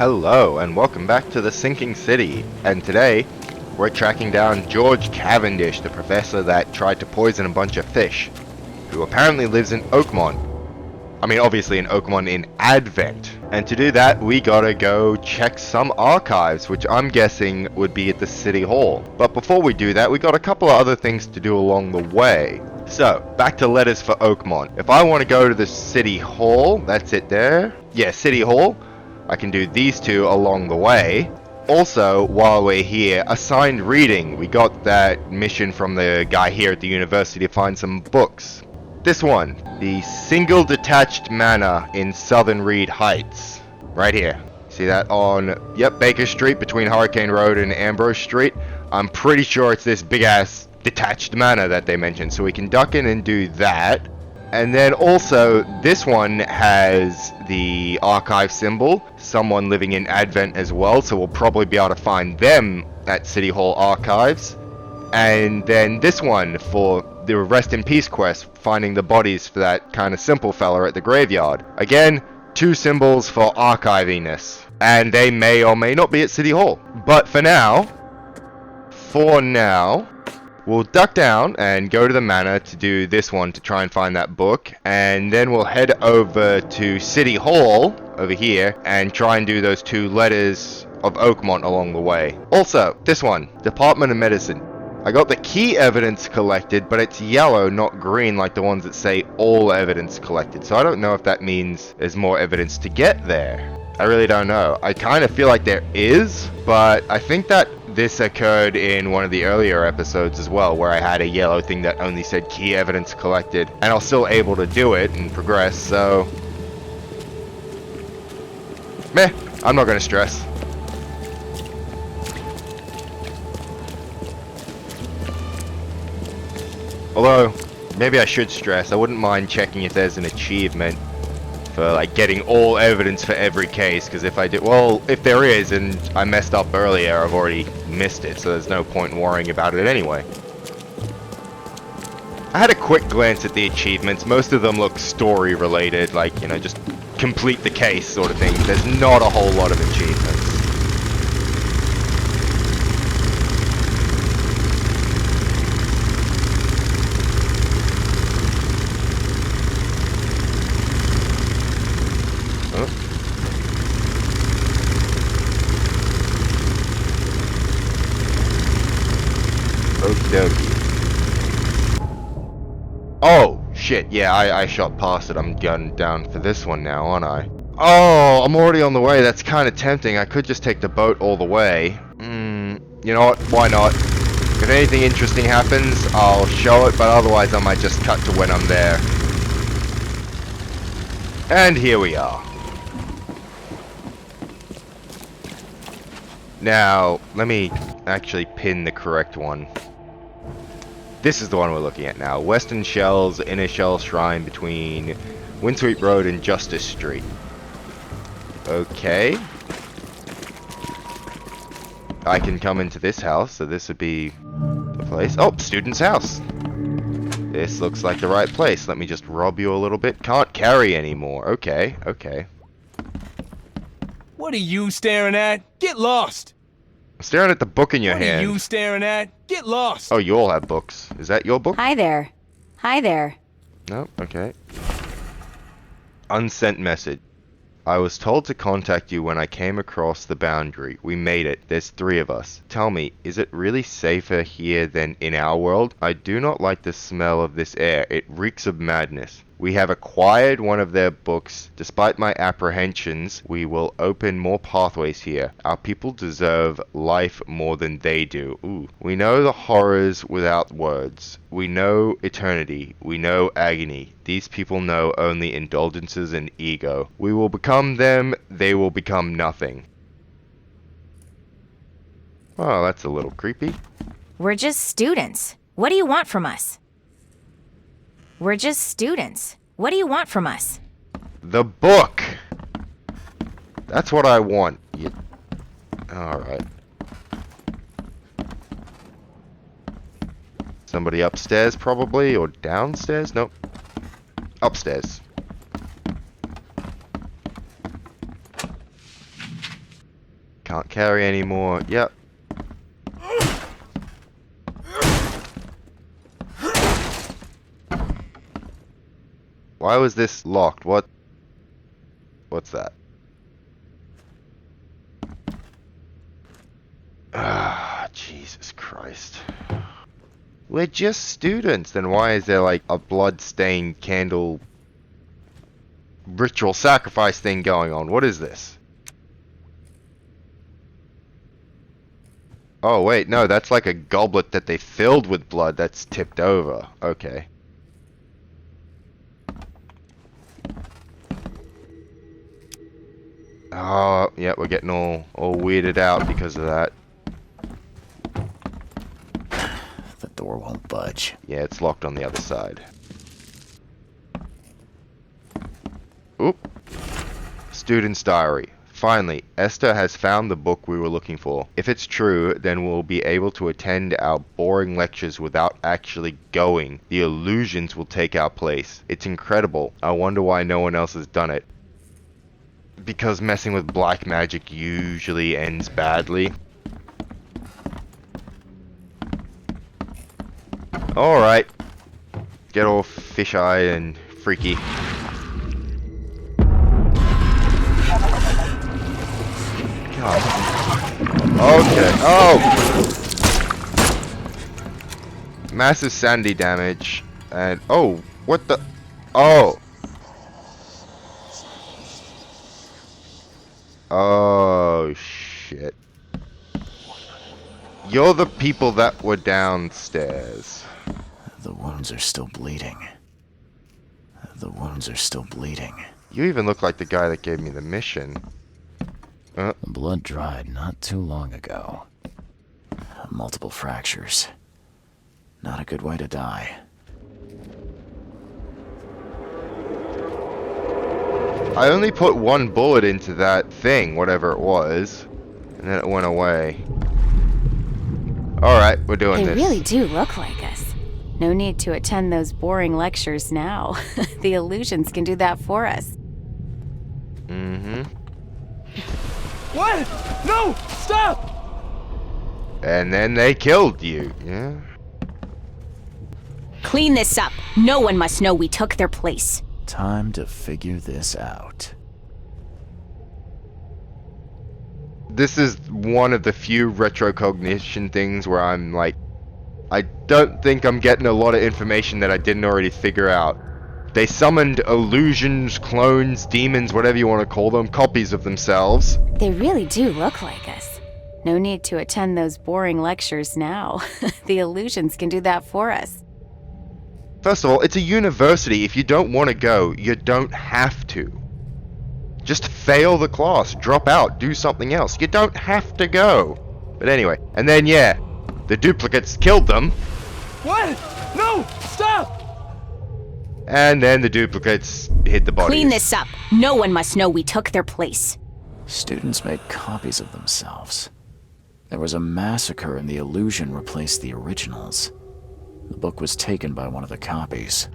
Hello and welcome back to the Sinking City, and today we're tracking down George Cavendish, the professor that tried to poison a bunch of fish, who apparently lives in Oakmont. I mean, obviously in Oakmont in Advent. And to do that, we gotta go check some archives, which I'm guessing would be at the City Hall. But before we do that, we got a couple of other things to do along the way. So, back to letters for Oakmont. If I want to go to the City Hall, that's it there. Yeah, City Hall. I can do these two along the way. Also, while we're here, assigned reading. We got that mission from the guy here at the university to find some books. This one, the single detached manor in Southern Reed Heights. Right here. See that on, yep, Baker Street between Hurricane Road and Ambrose Street. I'm pretty sure it's this big ass detached manor that they mentioned. So we can duck in and do that. And then also, this one has the archive symbol, someone living in Advent as well, so we'll probably be able to find them at City Hall Archives. And then this one for the Rest in Peace quest, finding the bodies for that kind of simple fella at the graveyard. Again, two symbols for archiviness, and they may or may not be at City Hall. But for now, we'll duck down and go to the manor to do this one to try and find that book. And then we'll head over to City Hall over here and try and do those two letters of Oakmont along the way. Also, this one, Department of Medicine. I got the key evidence collected, but it's yellow, not green like the ones that say all evidence collected. So I don't know if that means there's more evidence to get there. I really don't know. I kind of feel like there is, but I think that this occurred in one of the earlier episodes as well, where I had a yellow thing that only said key evidence collected, and I was still able to do it and progress, so meh, I'm not gonna stress. Although, maybe I should stress. I wouldn't mind checking if there's an achievement for like getting all evidence for every case, because if I did, well, if there is and I messed up earlier, I've already missed it, so there's no point in worrying about it anyway. I had a quick glance at the achievements. Most of them look story related, like, you know, just complete the case sort of thing. There's not a whole lot of achievements. Oh, shit, yeah, I shot past it. I'm gunning down for this one now, aren't I? Oh, I'm already on the way. That's kind of tempting. I could just take the boat all the way. You know what? Why not? If anything interesting happens, I'll show it, but otherwise I might just cut to when I'm there. And here we are. Now, let me actually pin the correct one. This is the one we're looking at now. Western Shell's Inner Shell Shrine between Windsweep Road and Justice Street. Okay. I can come into this house, so this would be the place. Oh, student's house. This looks like the right place. Let me just rob you a little bit. Can't carry anymore. Okay, okay. What are you staring at? Get lost! I'm staring at the book in your hand. What are you staring at? Get lost! Oh, you all have books. Is that your book? Hi there. Hi there. No? Okay. Unsent message. I was told to contact you when I came across the boundary. We made it. There's 3 of us. Tell me, is it really safer here than in our world? I do not like the smell of this air. It reeks of madness. We have acquired one of their books. Despite my apprehensions, we will open more pathways here. Our people deserve life more than they do. Ooh. We know the horrors without words. We know eternity. We know agony. These people know only indulgences and ego. We will become them. They will become nothing. Oh, that's a little creepy. We're just students. What do you want from us? We're just students. What do you want from us? The book! That's what I want. Alright. Somebody upstairs, probably? Or downstairs? Nope. Upstairs. Can't carry anymore. Yep. Why was this locked? What's that? Ah, Jesus Christ. We're just students. Then why is there like a blood-stained candle ritual sacrifice thing going on? What is this? Oh wait, no, that's like a goblet that they filled with blood that's tipped over. Okay. Oh, yeah, we're getting all weirded out because of that. The door won't budge. Yeah, it's locked on the other side. Oop. Student's diary. Finally, Esther has found the book we were looking for. If it's true, then we'll be able to attend our boring lectures without actually going. The illusions will take our place. It's incredible. I wonder why no one else has done it. Because messing with black magic usually ends badly. Alright. Get all fisheye and freaky. Okay. Oh! Massive sandy damage. And... oh! What the... oh! Oh, shit. You're the people that were downstairs. The wounds are still bleeding. The wounds are still bleeding. You even look like the guy that gave me the mission. The blood dried not too long ago. Multiple fractures. Not a good way to die. I only put one bullet into that thing, whatever it was, and then it went away. Alright, we're doing They this. really do look like us. No need to attend those boring lectures now. The illusions can do that for us. Mm-hmm. What? No! Stop! And then they killed you, yeah? Clean this up. No one must know we took their place. Time to figure this out. This is one of the few retrocognition things where I'm like, I don't think I'm getting a lot of information that I didn't already figure out. They summoned illusions, clones, demons, whatever you want to call them, copies of themselves. They really do look like us. No need to attend those boring lectures now. The illusions can do that for us. First of all, it's a university. If you don't want to go, you don't have to. Just fail the class, drop out, do something else. You don't have to go. But anyway, and then yeah, the duplicates killed them. What? No! Stop! And then the duplicates hid the bodies. Clean this up. No one must know we took their place. Students made copies of themselves. There was a massacre and the illusion replaced the originals. The book was taken by one of the copies.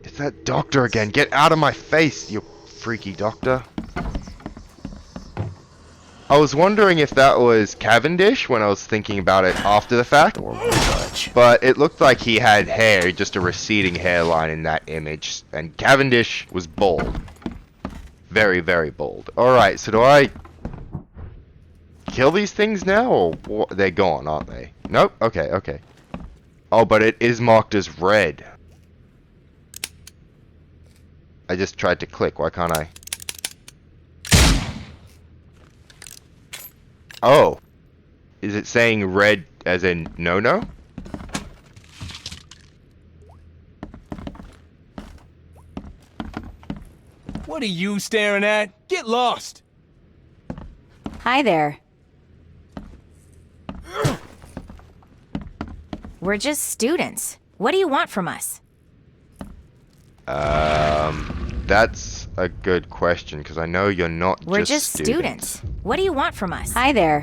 It's that doctor again. Get out of my face, you freaky doctor. I was wondering if that was Cavendish when I was thinking about it after the fact. Door won't budge. But it looked like he had hair, just a receding hairline in that image. And Cavendish was bald. Very, very bald. Alright, so do I kill these things now? Or what? They're gone, aren't they? Nope. Okay, okay. Oh, but it is marked as red. I just tried to click. Why can't I? Oh. Is it saying red as in no-no? What are you staring at? Get lost! Hi there. We're just students. What do you want from us? That's a good question, because I know you're not We're just students. What do you want from us? Hi there.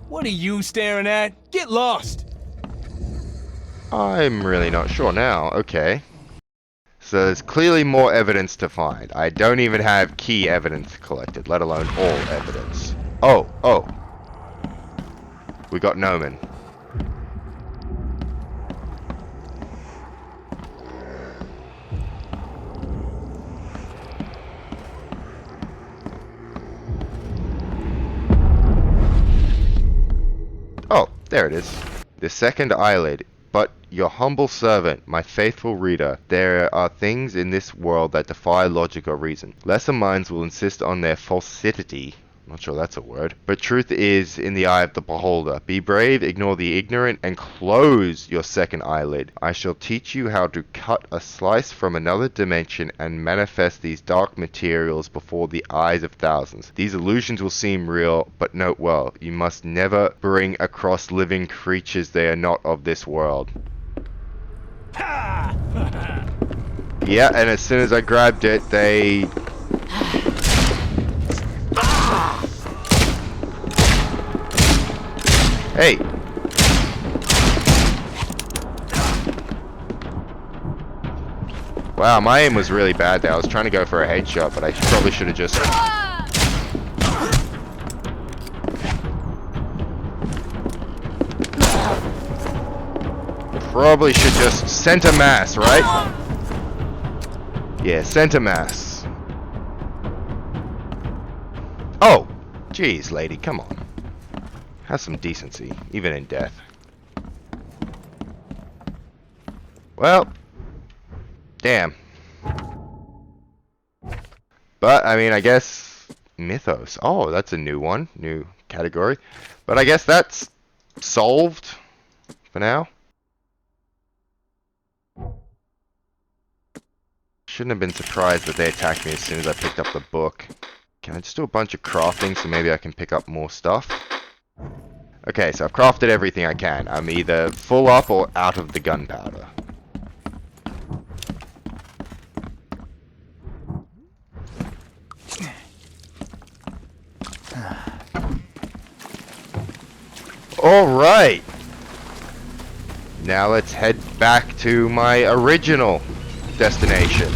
What are you staring at? Get lost! I'm really not sure now. Okay. So there's clearly more evidence to find. I don't even have key evidence collected, let alone all evidence. Oh. We got Noman. Oh, there it is. The second eyelid. But your humble servant, my faithful reader, there are things in this world that defy logic or reason. Lesser minds will insist on their falsity. Not sure that's a word. But truth is in the eye of the beholder. Be brave, ignore the ignorant, and close your second eyelid. I shall teach you how to cut a slice from another dimension and manifest these dark materials before the eyes of thousands. These illusions will seem real, but note well, you must never bring across living creatures they are not of this world. Yeah, and as soon as I grabbed it, they... Hey! Wow, my aim was really bad there. I was trying to go for a headshot, but I probably should have just... Probably should just center mass, right? Yeah, center mass. Oh! Jeez, lady, come on. Have some decency, even in death. Well, damn. But, I mean, I guess Mythos. Oh, that's a new one, new category. But I guess that's solved for now. Shouldn't have been surprised that they attacked me as soon as I picked up the book. Can I just do a bunch of crafting so maybe I can pick up more stuff? Okay, so I've crafted everything I can. I'm either full up or out of the gunpowder. Alright! Now let's head back to my original destination.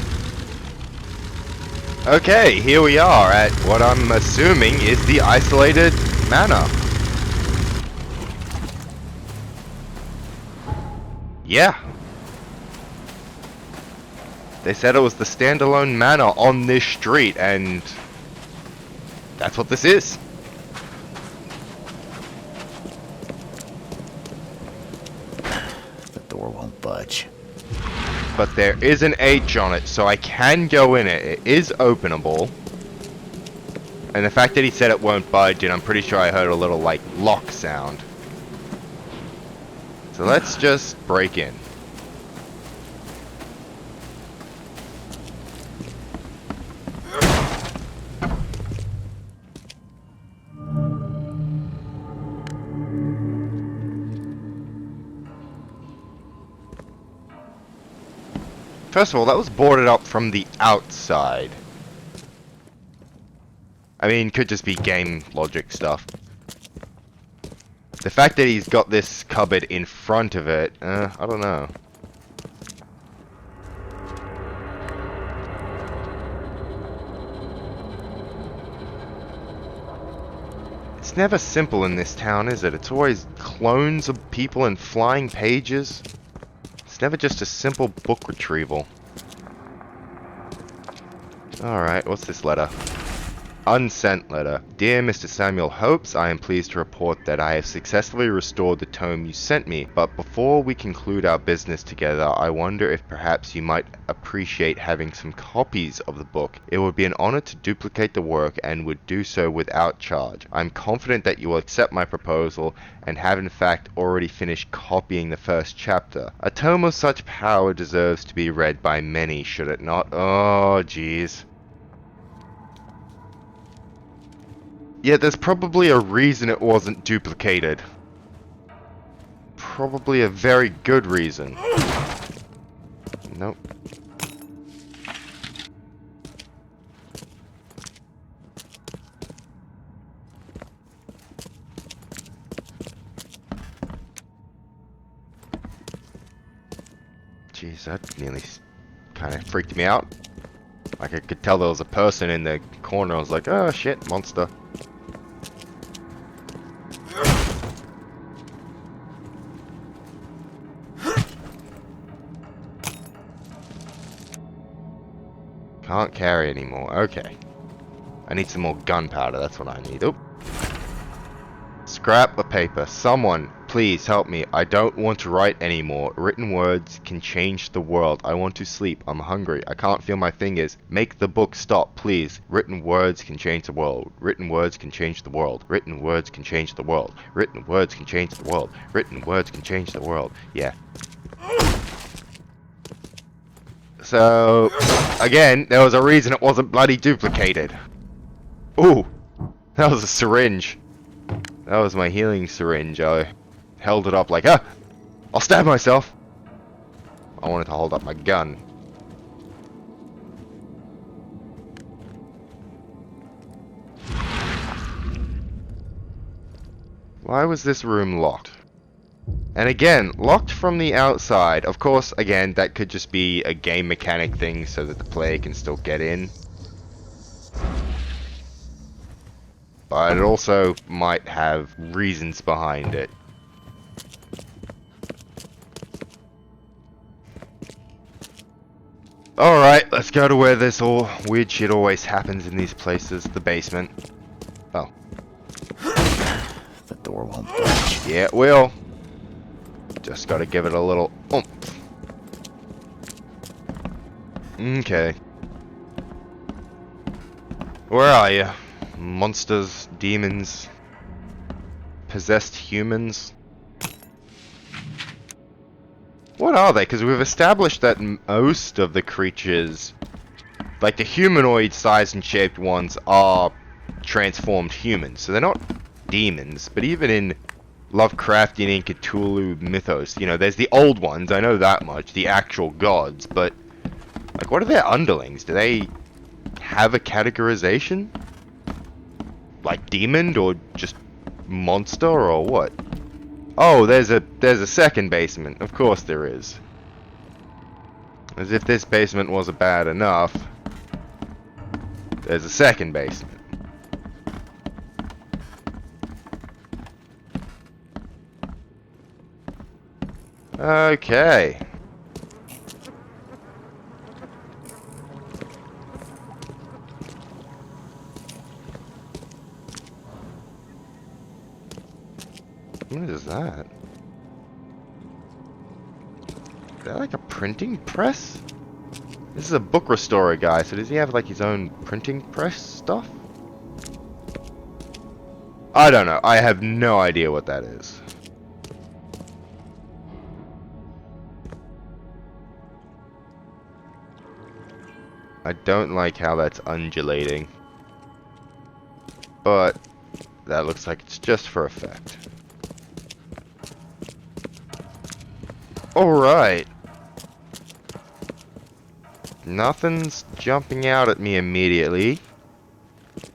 Okay, here we are at what I'm assuming is the isolated manor. Yeah. They said it was the standalone manor on this street, and that's what this is. The door won't budge. But there is an H on it, so I can go in it. It is openable. And the fact that he said it won't budge, and I'm pretty sure I heard a little, like, lock sound. So let's just break in. First of all, that was boarded up from the outside. I mean, could just be game logic stuff. The fact that he's got this cupboard in front of it, I don't know. It's never simple in this town, is it? It's always clones of people and flying pages. It's never just a simple book retrieval. Alright, what's this letter? Unsent letter. Dear Mr. Samuel Hopes, I am pleased to report that I have successfully restored the tome you sent me, but before we conclude our business together, I wonder if perhaps you might appreciate having some copies of the book. It would be an honor to duplicate the work and would do so without charge. I'm confident that you will accept my proposal and have in fact already finished copying the first chapter. A tome of such power deserves to be read by many, should it not? Oh, jeez. Yeah, there's probably a reason it wasn't duplicated. Probably a very good reason. Nope. Jeez, that nearly kind of freaked me out. Like I could tell there was a person in the corner. I was like, oh shit, monster. Can't carry anymore. Okay. I need some more gunpowder. That's what I need. Oop. Scrap the paper. Someone, please help me. I don't want to write anymore. Written words can change the world. I want to sleep. I'm hungry. I can't feel my fingers. Make the book stop, please. Written words can change the world. Written words can change the world. Written words can change the world. Written words can change the world. Written words can change the world. Yeah. So, again, there was a reason it wasn't bloody duplicated. Ooh, that was a syringe. That was my healing syringe. I held it up like, I'll stab myself. I wanted to hold up my gun. Why was this room locked? And again, locked from the outside. Of course, again, that could just be a game mechanic thing so that the player can still get in. But it also might have reasons behind it. Alright, let's go to where this all weird shit always happens in these places, the basement. Oh. The door won't budge. Yeah, it will. Just gotta give it a little oomph. Okay. Where are you? Monsters, demons, possessed humans? What are they? Because we've established that most of the creatures, like the humanoid sized and shaped ones, are transformed humans. So they're not demons, but even in Lovecraftian and Cthulhu mythos, you know, there's the old ones, I know that much, the actual gods, but like, what are their underlings? Do they have a categorization? Like demon or just monster or what? Oh, there's a second basement. Of course there is. As if this basement wasn't bad enough. There's a second basement. Okay. What is that? Is that like a printing press? This is a book restorer guy, so does he have like his own printing press stuff? I don't know. I have no idea what that is. I don't like how that's undulating. But that looks like it's just for effect. Alright. Nothing's jumping out at me immediately.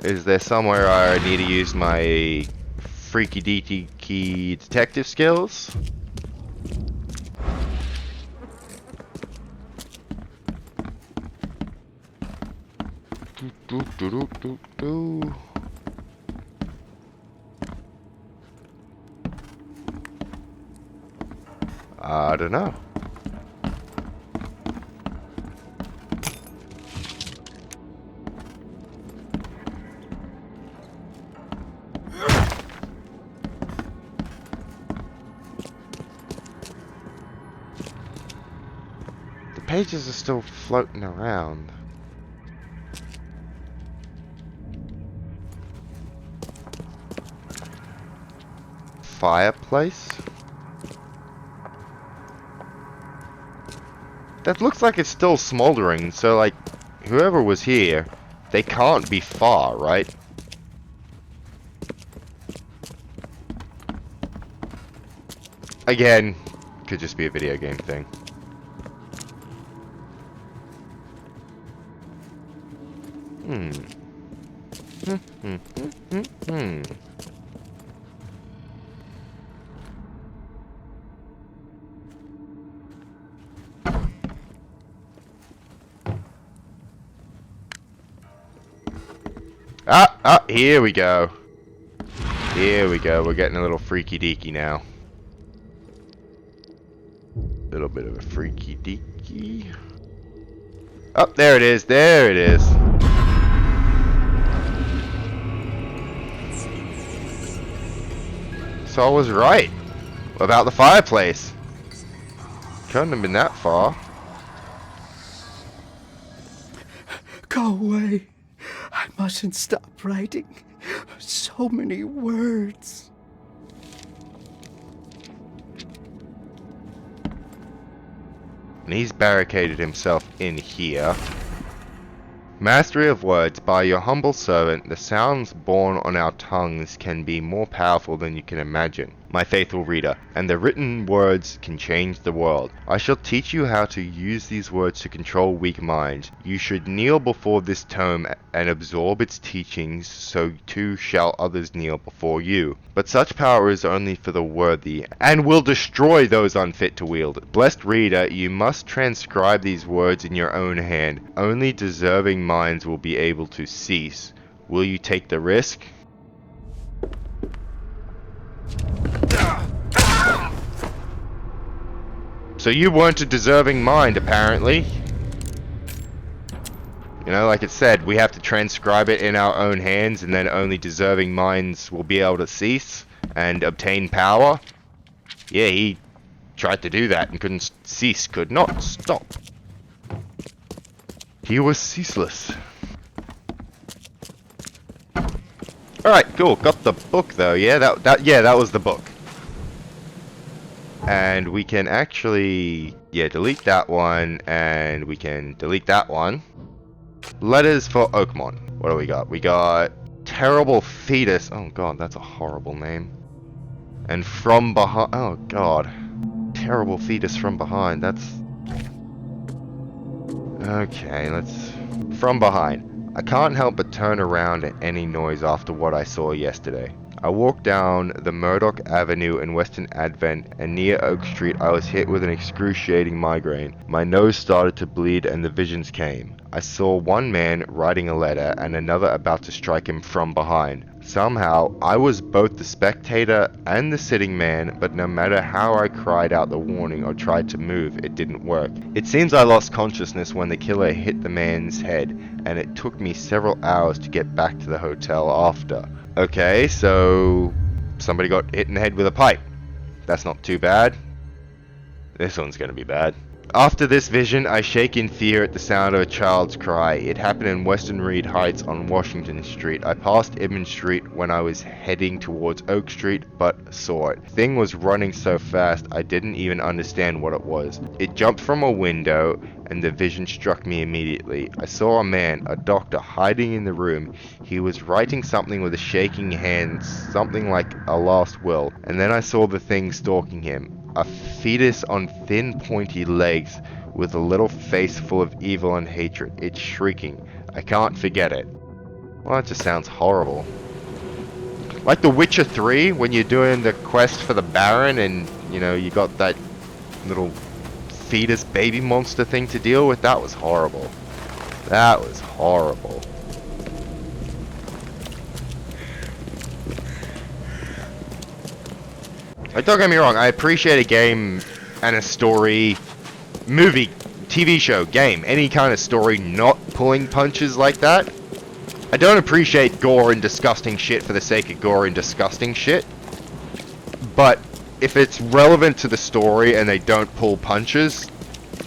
Is there somewhere I need to use my freaky deaky detective skills? I don't know. The pages are still floating around. Fireplace? That looks like it's still smoldering, so like, whoever was here, they can't be far, right? Again, could just be a video game thing. Here we go. Here we go. We're getting a little freaky deaky now. A little bit of a freaky deaky. Oh, there it is. There it is. So I was right about the fireplace. Couldn't have been that far. Go away. I mustn't stop writing. So many words. And he's barricaded himself in here. Mastery of words. By your humble servant, the sounds born on our tongues can be more powerful than you can imagine, my faithful reader, and the written words can change the world. I shall teach you how to use these words to control weak minds. You should kneel before this tome and absorb its teachings, so too shall others kneel before you. But such power is only for the worthy, and will destroy those unfit to wield it. Blessed reader, you must transcribe these words in your own hand. Only deserving minds will be able to cease. Will you take the risk? So you weren't a deserving mind, apparently. You know, like it said, we have to transcribe it in our own hands, and then only deserving minds will be able to cease and obtain power. Yeah, he tried to do that and couldn't cease, could not stop. He was ceaseless. Alright, cool. Got the book though, yeah? That was the book. And we can actually, delete that one, and we can delete that one. Letters for Oakmont. What do we got? We got Terrible Fetus. Oh god, that's a horrible name. And From Behind. Oh god. Terrible Fetus From Behind. That's... Okay, let's... From Behind. I can't help but turn around at any noise after what I saw yesterday. I walked down the Murdoch Avenue in Western Advent, and near Oak Street I was hit with an excruciating migraine. My nose started to bleed and the visions came. I saw one man writing a letter and another about to strike him from behind. Somehow, I was both the spectator and the sitting man, but no matter how I cried out the warning or tried to move, it didn't work. It seems I lost consciousness when the killer hit the man's head, and it took me several hours to get back to the hotel after. Okay, so somebody got hit in the head with a pipe. That's not too bad. This one's gonna be bad. After this vision, I shake in fear at the sound of a child's cry. It happened in Western Reed Heights on Washington Street. I passed Ibn Street when I was heading towards Oak Street, but saw it. The thing was running so fast, I didn't even understand what it was. It jumped from a window, and the vision struck me immediately. I saw a man, a doctor, hiding in the room. He was writing something with a shaking hand, something like a last will. And then I saw the thing stalking him. A fetus on thin, pointy legs, with a little face full of evil and hatred. It's shrieking. I can't forget it. Well, that just sounds horrible. Like The Witcher 3, when you're doing the quest for the Baron, and, you know, you got that little fetus baby monster thing to deal with. That was horrible. That was horrible. Like, don't get me wrong, I appreciate a game and a story, movie, TV show, game, any kind of story not pulling punches like that. I don't appreciate gore and disgusting shit for the sake of gore and disgusting shit. But if it's relevant to the story and they don't pull punches,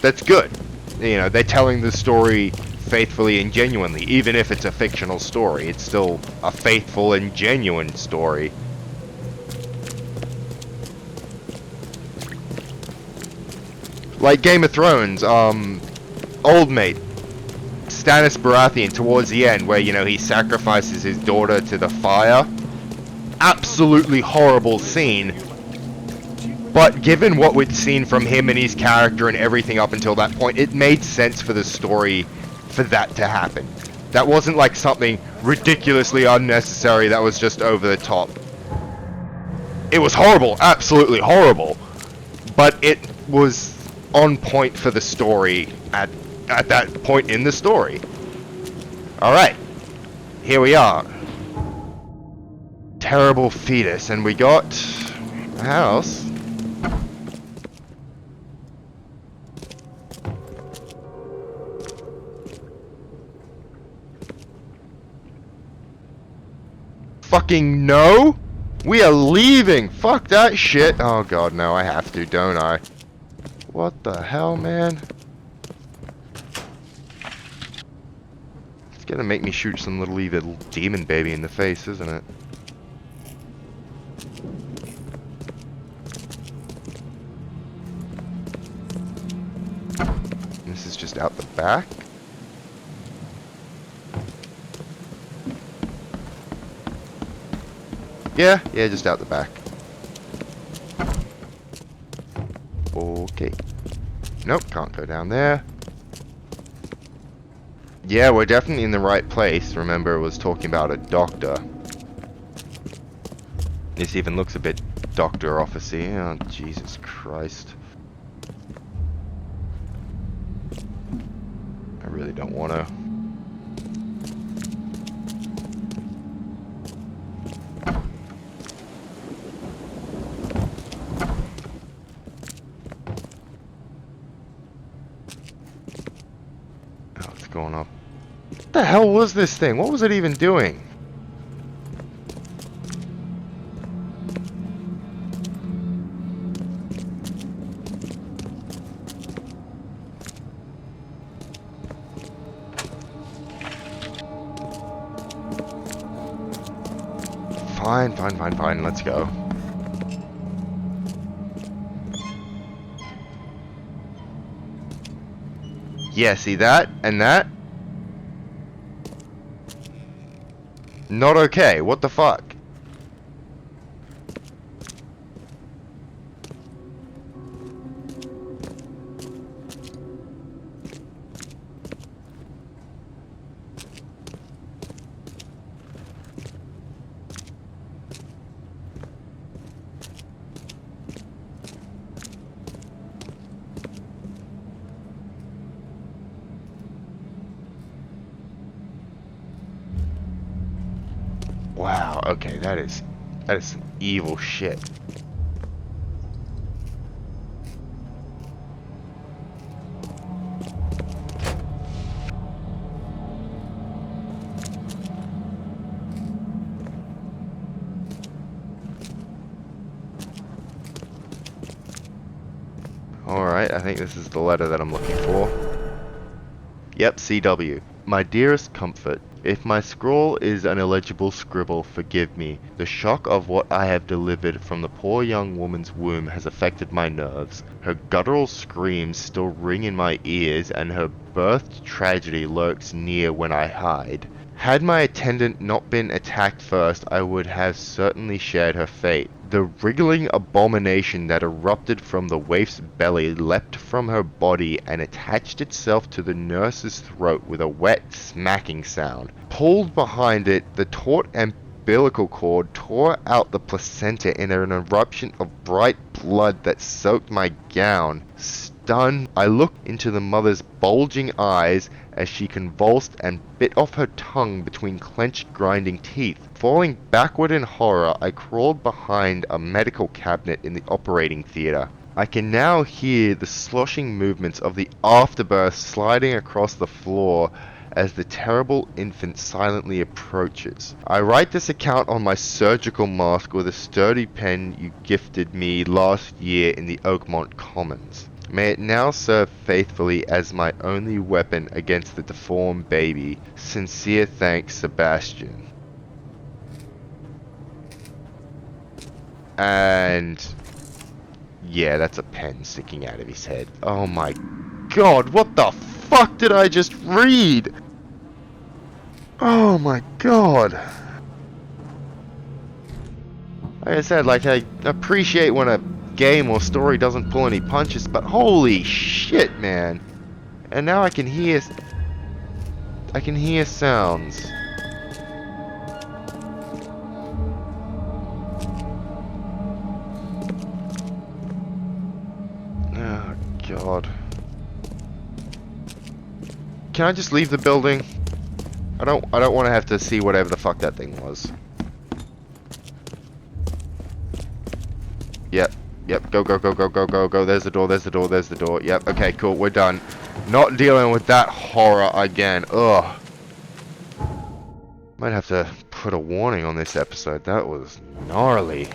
that's good. You know, they're telling the story faithfully and genuinely. Even if it's a fictional story, it's still a faithful and genuine story. Like Game of Thrones, old mate, Stannis Baratheon, towards the end, where, you know, he sacrifices his daughter to the fire. Absolutely horrible scene. But given what we'd seen from him and his character and everything up until that point, it made sense for the story for that to happen. That wasn't like something ridiculously unnecessary that was just over the top. It was horrible, absolutely horrible. But it was on point for the story at that point in the story. Alright, here we are. terrible fetus, and we got a house. Fucking no! We are leaving! Fuck that shit! Oh god, no, I have to, don't I? What the hell, man? It's gonna make me shoot some little evil demon baby in the face, isn't it? This is just out the back? Yeah, just out the back. Okay. Nope, can't go down there. Yeah, we're definitely in the right place. Remember, it was talking about a doctor. This even looks a bit doctor office-y. Oh, Jesus Christ. I really don't want to. Going up. What the hell was this thing? What was it even doing? Fine. Let's go. Yeah, see that? And that? Not okay. What the fuck? Wow, okay, that is some evil shit. Alright, I think this is the letter that I'm looking for. Yep, CW. My dearest comfort, if my scrawl is an illegible scribble, forgive me. The shock of what I have delivered from the poor young woman's womb has affected my nerves. Her guttural screams still ring in my ears, and her birthed tragedy lurks near when I hide. Had my attendant not been attacked first, I would have certainly shared her fate. The wriggling abomination that erupted from the waif's belly leapt from her body and attached itself to the nurse's throat with a wet, smacking sound. Pulled behind it, the taut umbilical cord tore out the placenta in an eruption of bright blood that soaked my gown. Stunned, I looked into the mother's bulging eyes as she convulsed and bit off her tongue between clenched, grinding teeth. Falling backward in horror, I crawled behind a medical cabinet in the operating theater. I can now hear the sloshing movements of the afterbirth sliding across the floor as the terrible infant silently approaches. I write this account on my surgical mask with a sturdy pen you gifted me last year in the Oakmont Commons. May it now serve faithfully as my only weapon against the deformed baby. Sincere thanks, Sebastian. And yeah, that's a pen sticking out of his head. Oh my god, what the fuck did I just read? Oh my god. Like I said, like, I appreciate when a game or story doesn't pull any punches, but holy shit, man. And now I can hear sounds. Oh god. Can I just leave the building? I don't want to have to see whatever the fuck that thing was. Yep. Yep. Go, go, go, go, go, go, go. There's the door, there's the door, there's the door. Yep. Okay, cool. We're done. Not dealing with that horror again. Ugh. Might have to put a warning on this episode. That was gnarly.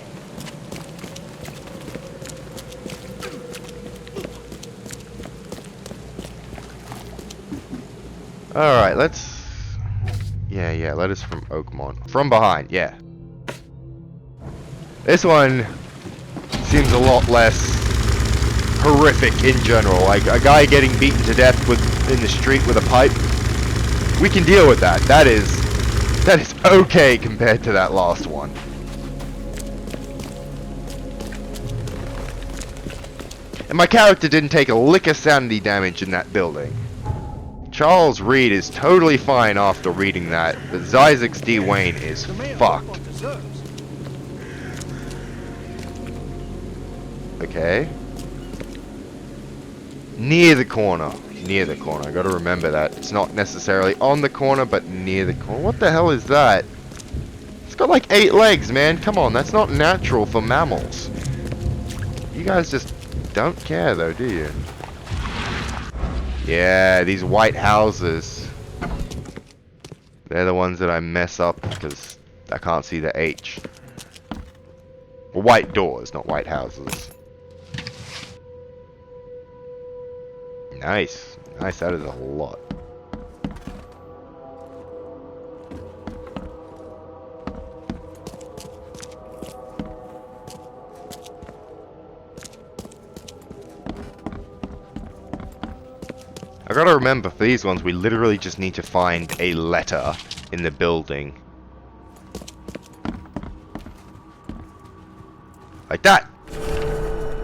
Alright, let's... Yeah, letters from Oakmont. From behind, yeah. This one seems a lot less horrific in general. Like, a guy getting beaten to death in the street with a pipe. We can deal with that. That is okay compared to that last one. And my character didn't take a lick of sanity damage in that building. Charles Reed is totally fine after reading that, but Zyzix D. Wayne is fucked. Okay. Near the corner. Near the corner. I gotta remember that. It's not necessarily on the corner, but near the corner. What the hell is that? It's got like 8 legs, man. Come on, that's not natural for mammals. You guys just don't care though, do you? Yeah, these white houses. They're the ones that I mess up because I can't see the H. Well, white doors, not white houses. Nice. Nice, that is a lot. I gotta remember, for these ones, we literally just need to find a letter in the building. Like that!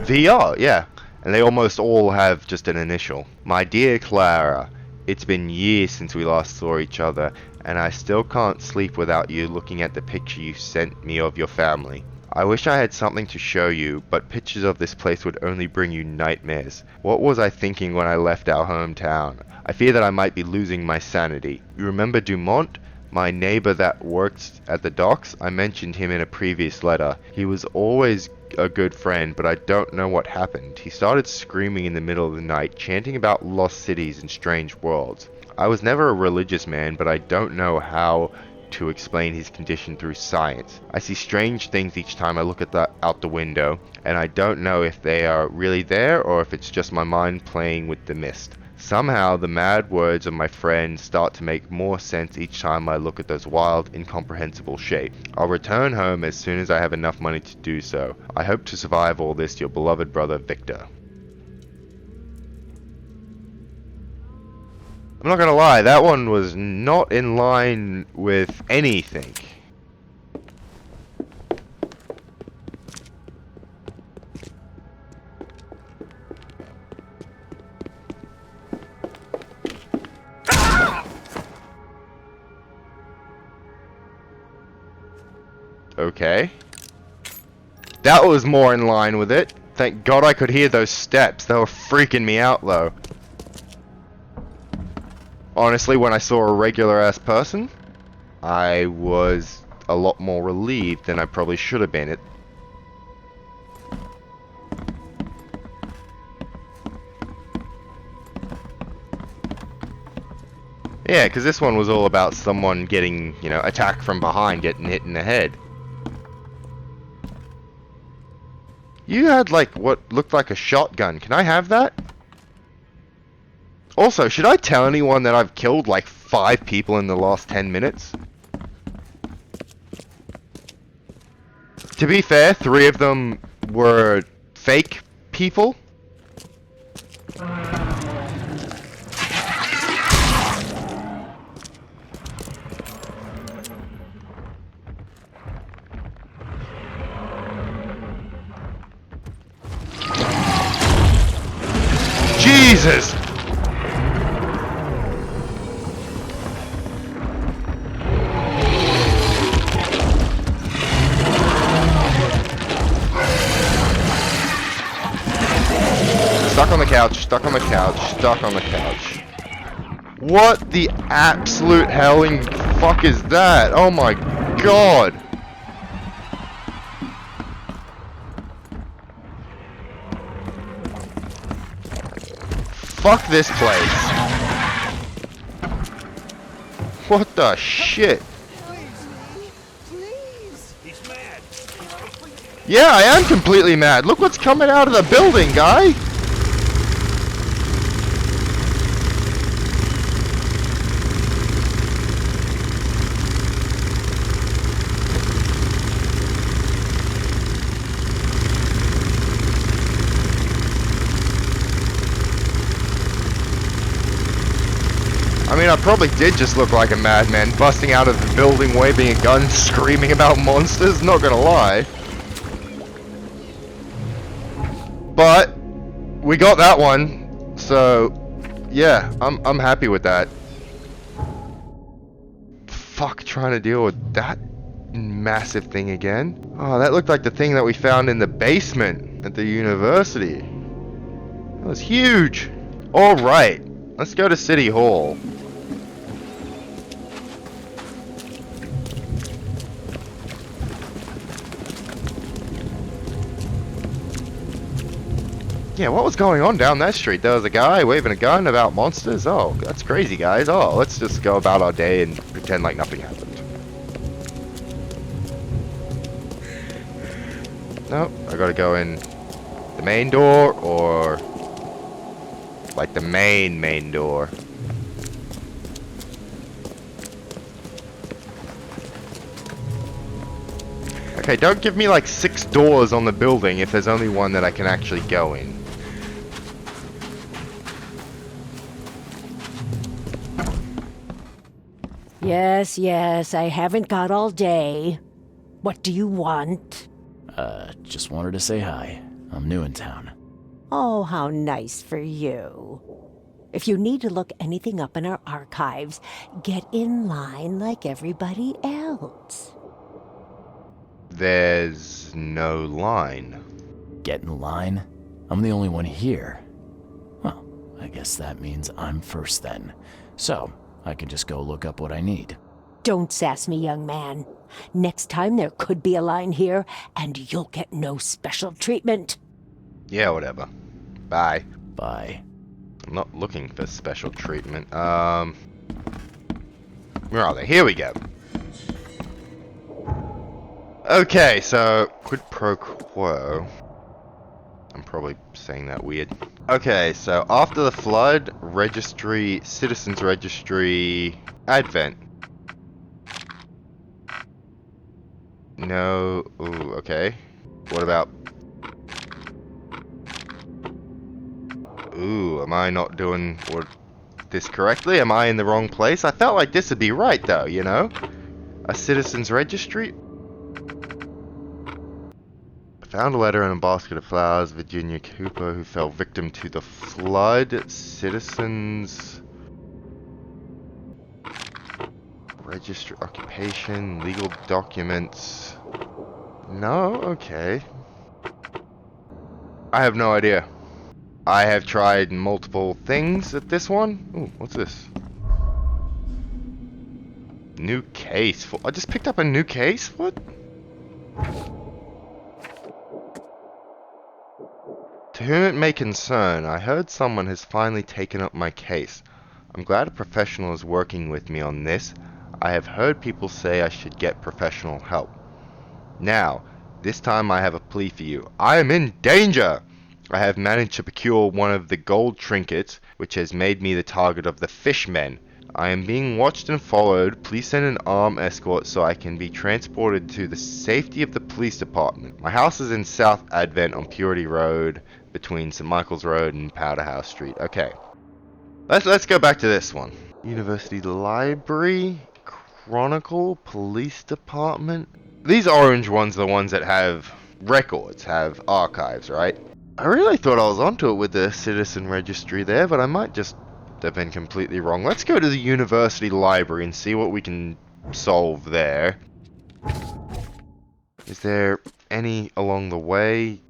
VR, yeah. And they almost all have just an initial. My dear Clara, it's been years since we last saw each other, and I still can't sleep without you looking at the picture you sent me of your family. I wish I had something to show you, but pictures of this place would only bring you nightmares. What was I thinking when I left our hometown? I fear that I might be losing my sanity. You remember Dumont? My neighbor that worked at the docks? I mentioned him in a previous letter. He was always a good friend, but I don't know what happened. He started screaming in the middle of the night, chanting about lost cities and strange worlds. I was never a religious man, but I don't know how to explain his condition through science. I see strange things each time I look at out the window, and I don't know if they are really there or if it's just my mind playing with the mist. Somehow, the mad words of my friend start to make more sense each time I look at those wild, incomprehensible shapes. I'll return home as soon as I have enough money to do so. I hope to survive all this, your beloved brother, Victor. I'm not gonna lie, that one was not in line with anything. Okay. That was more in line with it. Thank God I could hear those steps. They were freaking me out though. Honestly, when I saw a regular-ass person, I was a lot more relieved than I probably should have been. Yeah, because this one was all about someone getting, you know, attacked from behind, getting hit in the head. You had, like, what looked like a shotgun. Can I have that? Also, should I tell anyone that I've killed like 5 people in the last 10 minutes? To be fair, 3 of them were fake people. Jesus! Stuck on the couch, stuck on the couch, stuck on the couch. What the absolute helling fuck is that? Oh my god! Fuck this place. What the shit? Yeah, I am completely mad. Look what's coming out of the building, guy. I mean, I probably did just look like a madman, busting out of the building, waving a gun, screaming about monsters, not gonna lie. But we got that one, so yeah, I'm happy with that. Fuck, trying to deal with that massive thing again. Oh, that looked like the thing that we found in the basement at the university. That was huge. All right, let's go to City Hall. Yeah, what was going on down that street? There was a guy waving a gun about monsters? Oh, that's crazy, guys. Oh, let's just go about our day and pretend like nothing happened. Nope, I gotta go in the main door, or like the main door. Okay, don't give me like 6 doors on the building if there's only one that I can actually go in. Yes, yes, I haven't got all day. What do you want? Just wanted to say hi. I'm new in town. Oh, how nice for you. If you need to look anything up in our archives, get in line like everybody else. There's no line. Get in line? I'm the only one here. Well, I guess that means I'm first then. So, I can just go look up what I need. Don't sass me, young man. Next time there could be a line here, and you'll get no special treatment. Yeah, whatever. Bye. Bye. I'm not looking for special treatment. Where are they? Here we go. Okay, so quid pro quo. I'm probably saying that weird. Okay, so after the flood, registry, citizens registry, advent. No, ooh, okay. What about... Ooh, am I not doing this correctly? Am I in the wrong place? I felt like this would be right though, you know? A citizens registry? Found a letter in a basket of flowers. Virginia Cooper, who fell victim to the flood. Citizens... Register occupation, legal documents. No? Okay. I have no idea. I have tried multiple things at this one. Ooh, what's this? New case. I just picked up a new case? What? To whom it may concern, I heard someone has finally taken up my case. I'm glad a professional is working with me on this. I have heard people say I should get professional help. Now, this time I have a plea for you. I am in danger! I have managed to procure one of the gold trinkets, which has made me the target of the fishmen. I am being watched and followed. Please send an armed escort so I can be transported to the safety of the police department. My house is in South Advent on Purity Road, between St. Michael's Road and Powderhouse Street. Okay. Let's go back to this one. University Library, Chronicle, Police Department. These orange ones are the ones that have records, have archives, right? I really thought I was onto it with the citizen registry there, but I might just have been completely wrong. Let's go to the University Library and see what we can solve there. Is there any along the way?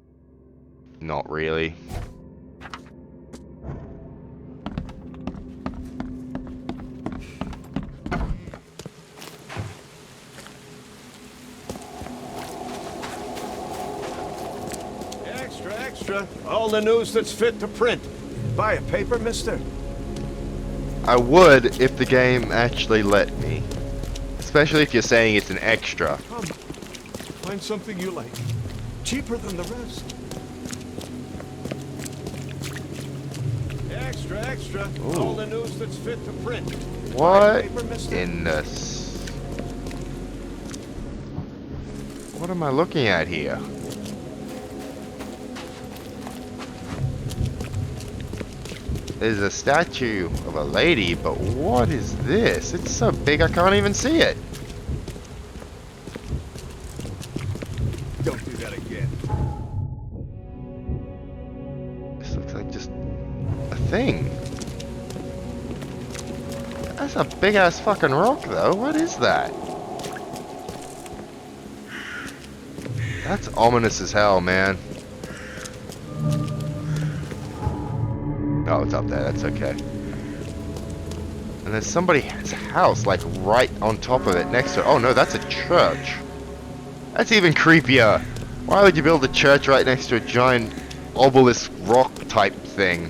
Not really. Extra, extra. All the news that's fit to print. buy a paper, mister? I would if the game actually let me. Especially if you're saying it's an extra. Come, find something you like. Cheaper than the rest. Extra, extra. Ooh. All the news that's fit to print. What Buy a paper, mister? in this? What am I looking at here? There's a statue of a lady, but what is this? It's so big I can't even see it. Don't do that again. This looks like just a thing. That's a big ass fucking rock though. What is that? That's ominous as hell, man. Oh, it's up there. That's okay. And there's somebody's house, like, right on top of it, next to it. Oh, no, that's a church. That's even creepier. Why would you build a church right next to a giant obelisk rock type thing?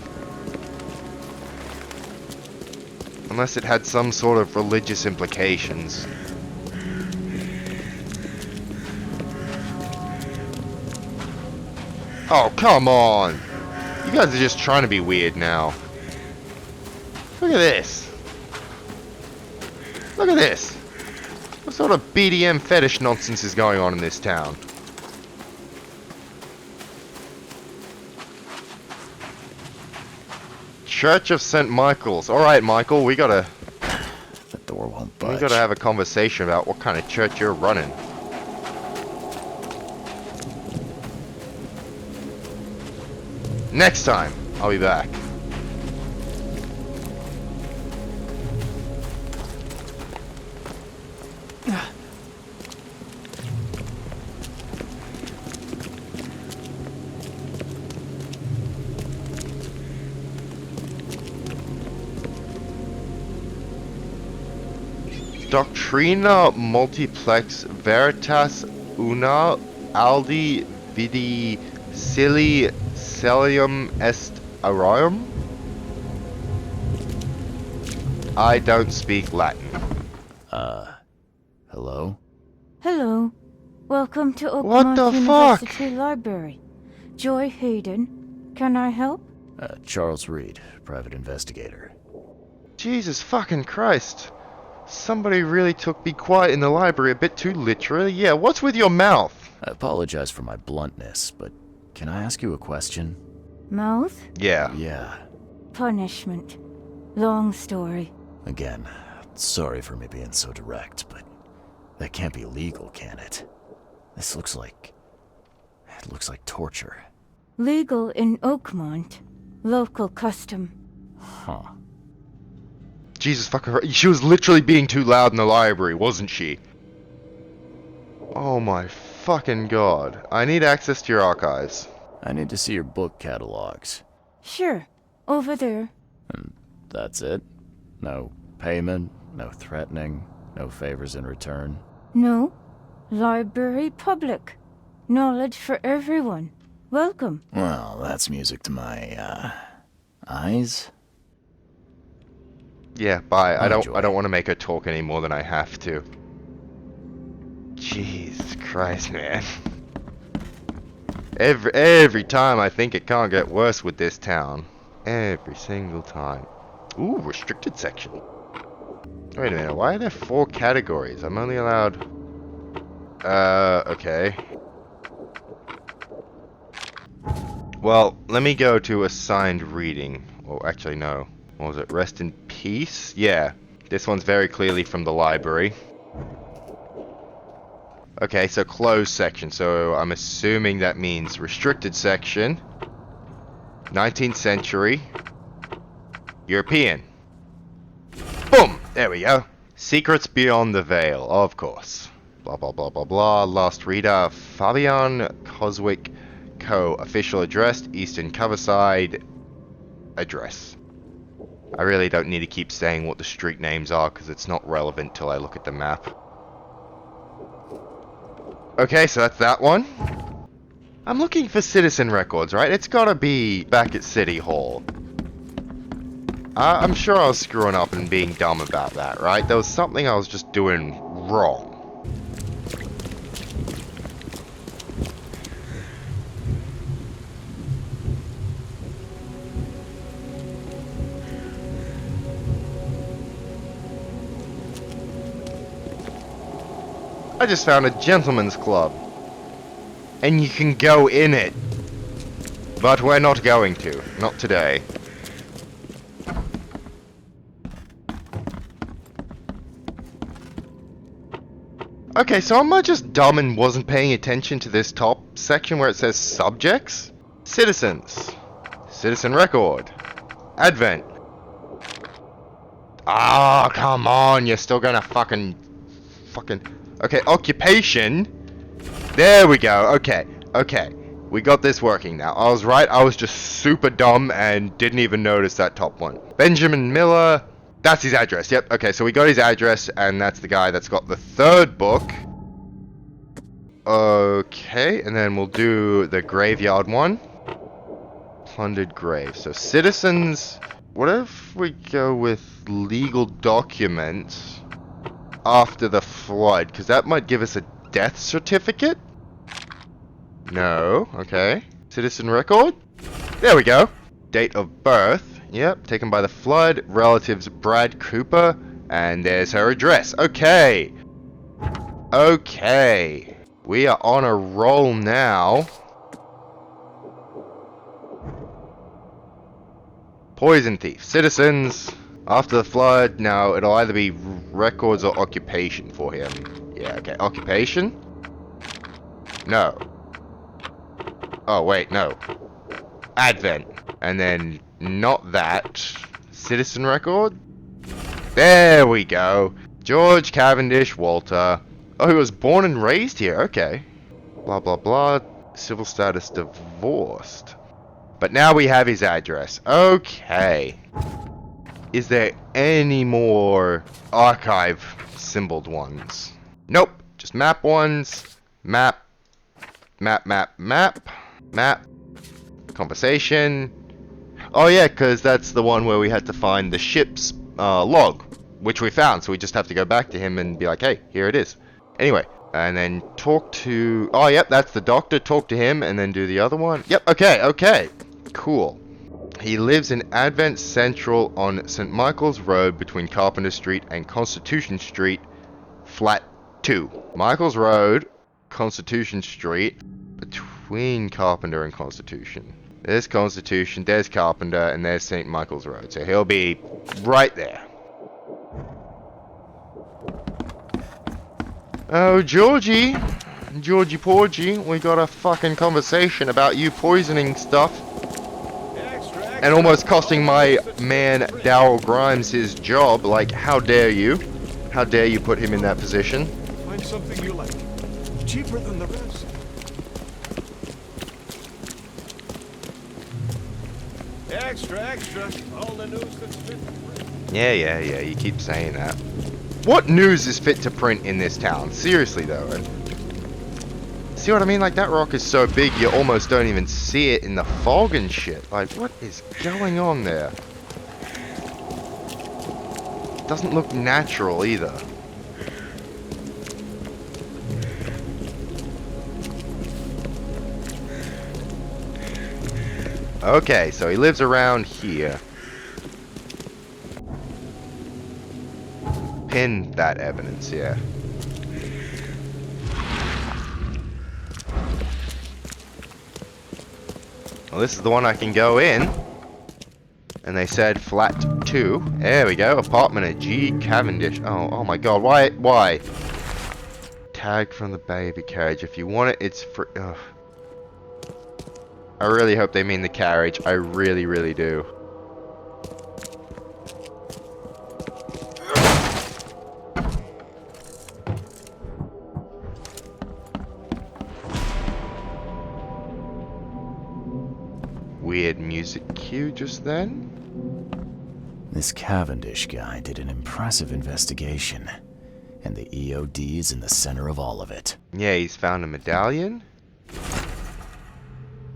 Unless it had some sort of religious implications. Oh, come on! You guys are just trying to be weird now. Look at this. Look at this. What sort of BDM fetish nonsense is going on in this town? Church of St. Michael's. Alright, Michael, we gotta The door won't budge. we gotta have a conversation about what kind of church you're running. Next time, I'll be back. Doctrina multiplex veritas una aldi vidi sili celium est aurum? I don't speak Latin. Hello? Hello. Welcome to What the Oakmont fuck? University Library. Joy Hayden. Can I help? Charles Reed, private investigator. Jesus fucking Christ. Somebody really took Be Quiet in the Library a bit too literally. Yeah, what's with your mouth? I apologize for my bluntness, but can I ask you a question? Mouth? Yeah. Yeah. Punishment. Long story. Again, sorry for me being so direct, but that can't be legal, can it? This looks like... It looks like torture. Legal in Oakmont. Local custom. Huh. Jesus fucking Christ. She was literally being too loud in the library, wasn't she? Oh my fucking god. I need access to your archives. I need to see your book catalogs. Sure. Over there. And that's it? No payment, no threatening, no favors in return? No. Library public. Knowledge for everyone. Welcome. Well, that's music to my, eyes? Yeah, bye. I don't Enjoy. want to make her talk any more than I have to. Jesus Christ, man. Every time I think it can't get worse with this town. Every single time. Ooh, restricted section. Wait a minute, why are there 4 categories? I'm only allowed... okay. Well, let me go to assigned reading. Oh, actually, no. What was it? Rest in Peace? Yeah. This one's very clearly from the library. Okay, so closed section. So I'm assuming that means restricted section. 19th century. European. Boom! There we go. Secrets Beyond the Veil, of course. Blah, blah, blah, blah, blah. Last reader, Fabian Coswick Co. Official address, Eastern Coverside. Address. I really don't need to keep saying what the street names are, because it's not relevant till I look at the map. Okay, so that's that one. I'm looking for citizen records, right? It's gotta be back at City Hall. I'm sure I was screwing up and being dumb about that, right? There was something I was just doing wrong. I just found a gentleman's club. And you can go in it. But we're not going to. Not today. Okay, so am I just dumb and wasn't paying attention to this top section where it says subjects? Citizens. Citizen record. Advent. Ah, come on, you're still gonna fucking... Okay, occupation. There we go, okay. We got this working now. I was right, I was just super dumb and didn't even notice that top one. Benjamin Miller... That's his address, yep. Okay, so we got his address, and that's the guy that's got the third book. Okay, and then we'll do the graveyard one. Plundered grave. So citizens... What if we go with legal documents after the flood? Because that might give us a death certificate? No, okay. Citizen record? There we go. Date of birth. Yep, taken by the flood. Relatives Brad Cooper. And there's her address. Okay. Okay. We are on a roll now. Poison thief. Citizens. After the flood. Now, it'll either be records or occupation for him. Yeah, okay. Occupation? No. Oh, wait, no. Advent. And then... Not that. Citizen record? There we go. George Cavendish Walter. Oh, he was born and raised here. Okay. Blah, blah, blah. Civil status divorced. But now we have his address. Okay. Is there any more archive symboled ones? Nope. Just map ones. Map. Map. Conversation. Oh yeah, because that's the one where we had to find the ship's log, which we found, so we just have to go back to him and be like, hey, here it is. Anyway, and then talk to... Oh, yep, that's the doctor. Talk to him, and then do the other one. Yep, okay. Cool. He lives in Advent Central on St. Michael's Road between Carpenter Street and Constitution Street, flat 2. Michael's Road, Constitution Street, between Carpenter and Constitution. There's Constitution, there's Carpenter, and there's St. Michael's Road. So he'll be right there. Oh, Georgie Porgy, we got a fucking conversation about you poisoning stuff. And almost costing my man Darryl Grimes his job. Like, how dare you? How dare you put him in that position? Find something you like. Cheaper than the rest. Extra. All the news that's fit to print. Yeah, you keep saying that. What news is fit to print in this town? Seriously, though. And see what I mean? Like, that rock is so big, you almost don't even see it in the fog and shit. Like, what is going on there? Doesn't look natural, either. Okay, so he lives around here. Pin that evidence, yeah. Well, this is the one I can go in. And they said flat 2. There we go. Apartment at G. Cavendish. Oh my god. Why? Tag from the baby carriage. If you want it, it's free. Ugh. I really hope they mean the carriage. I really do. Weird music cue just then. This Cavendish guy did an impressive investigation, and the EOD is in the center of all of it. Yeah, he's found a medallion.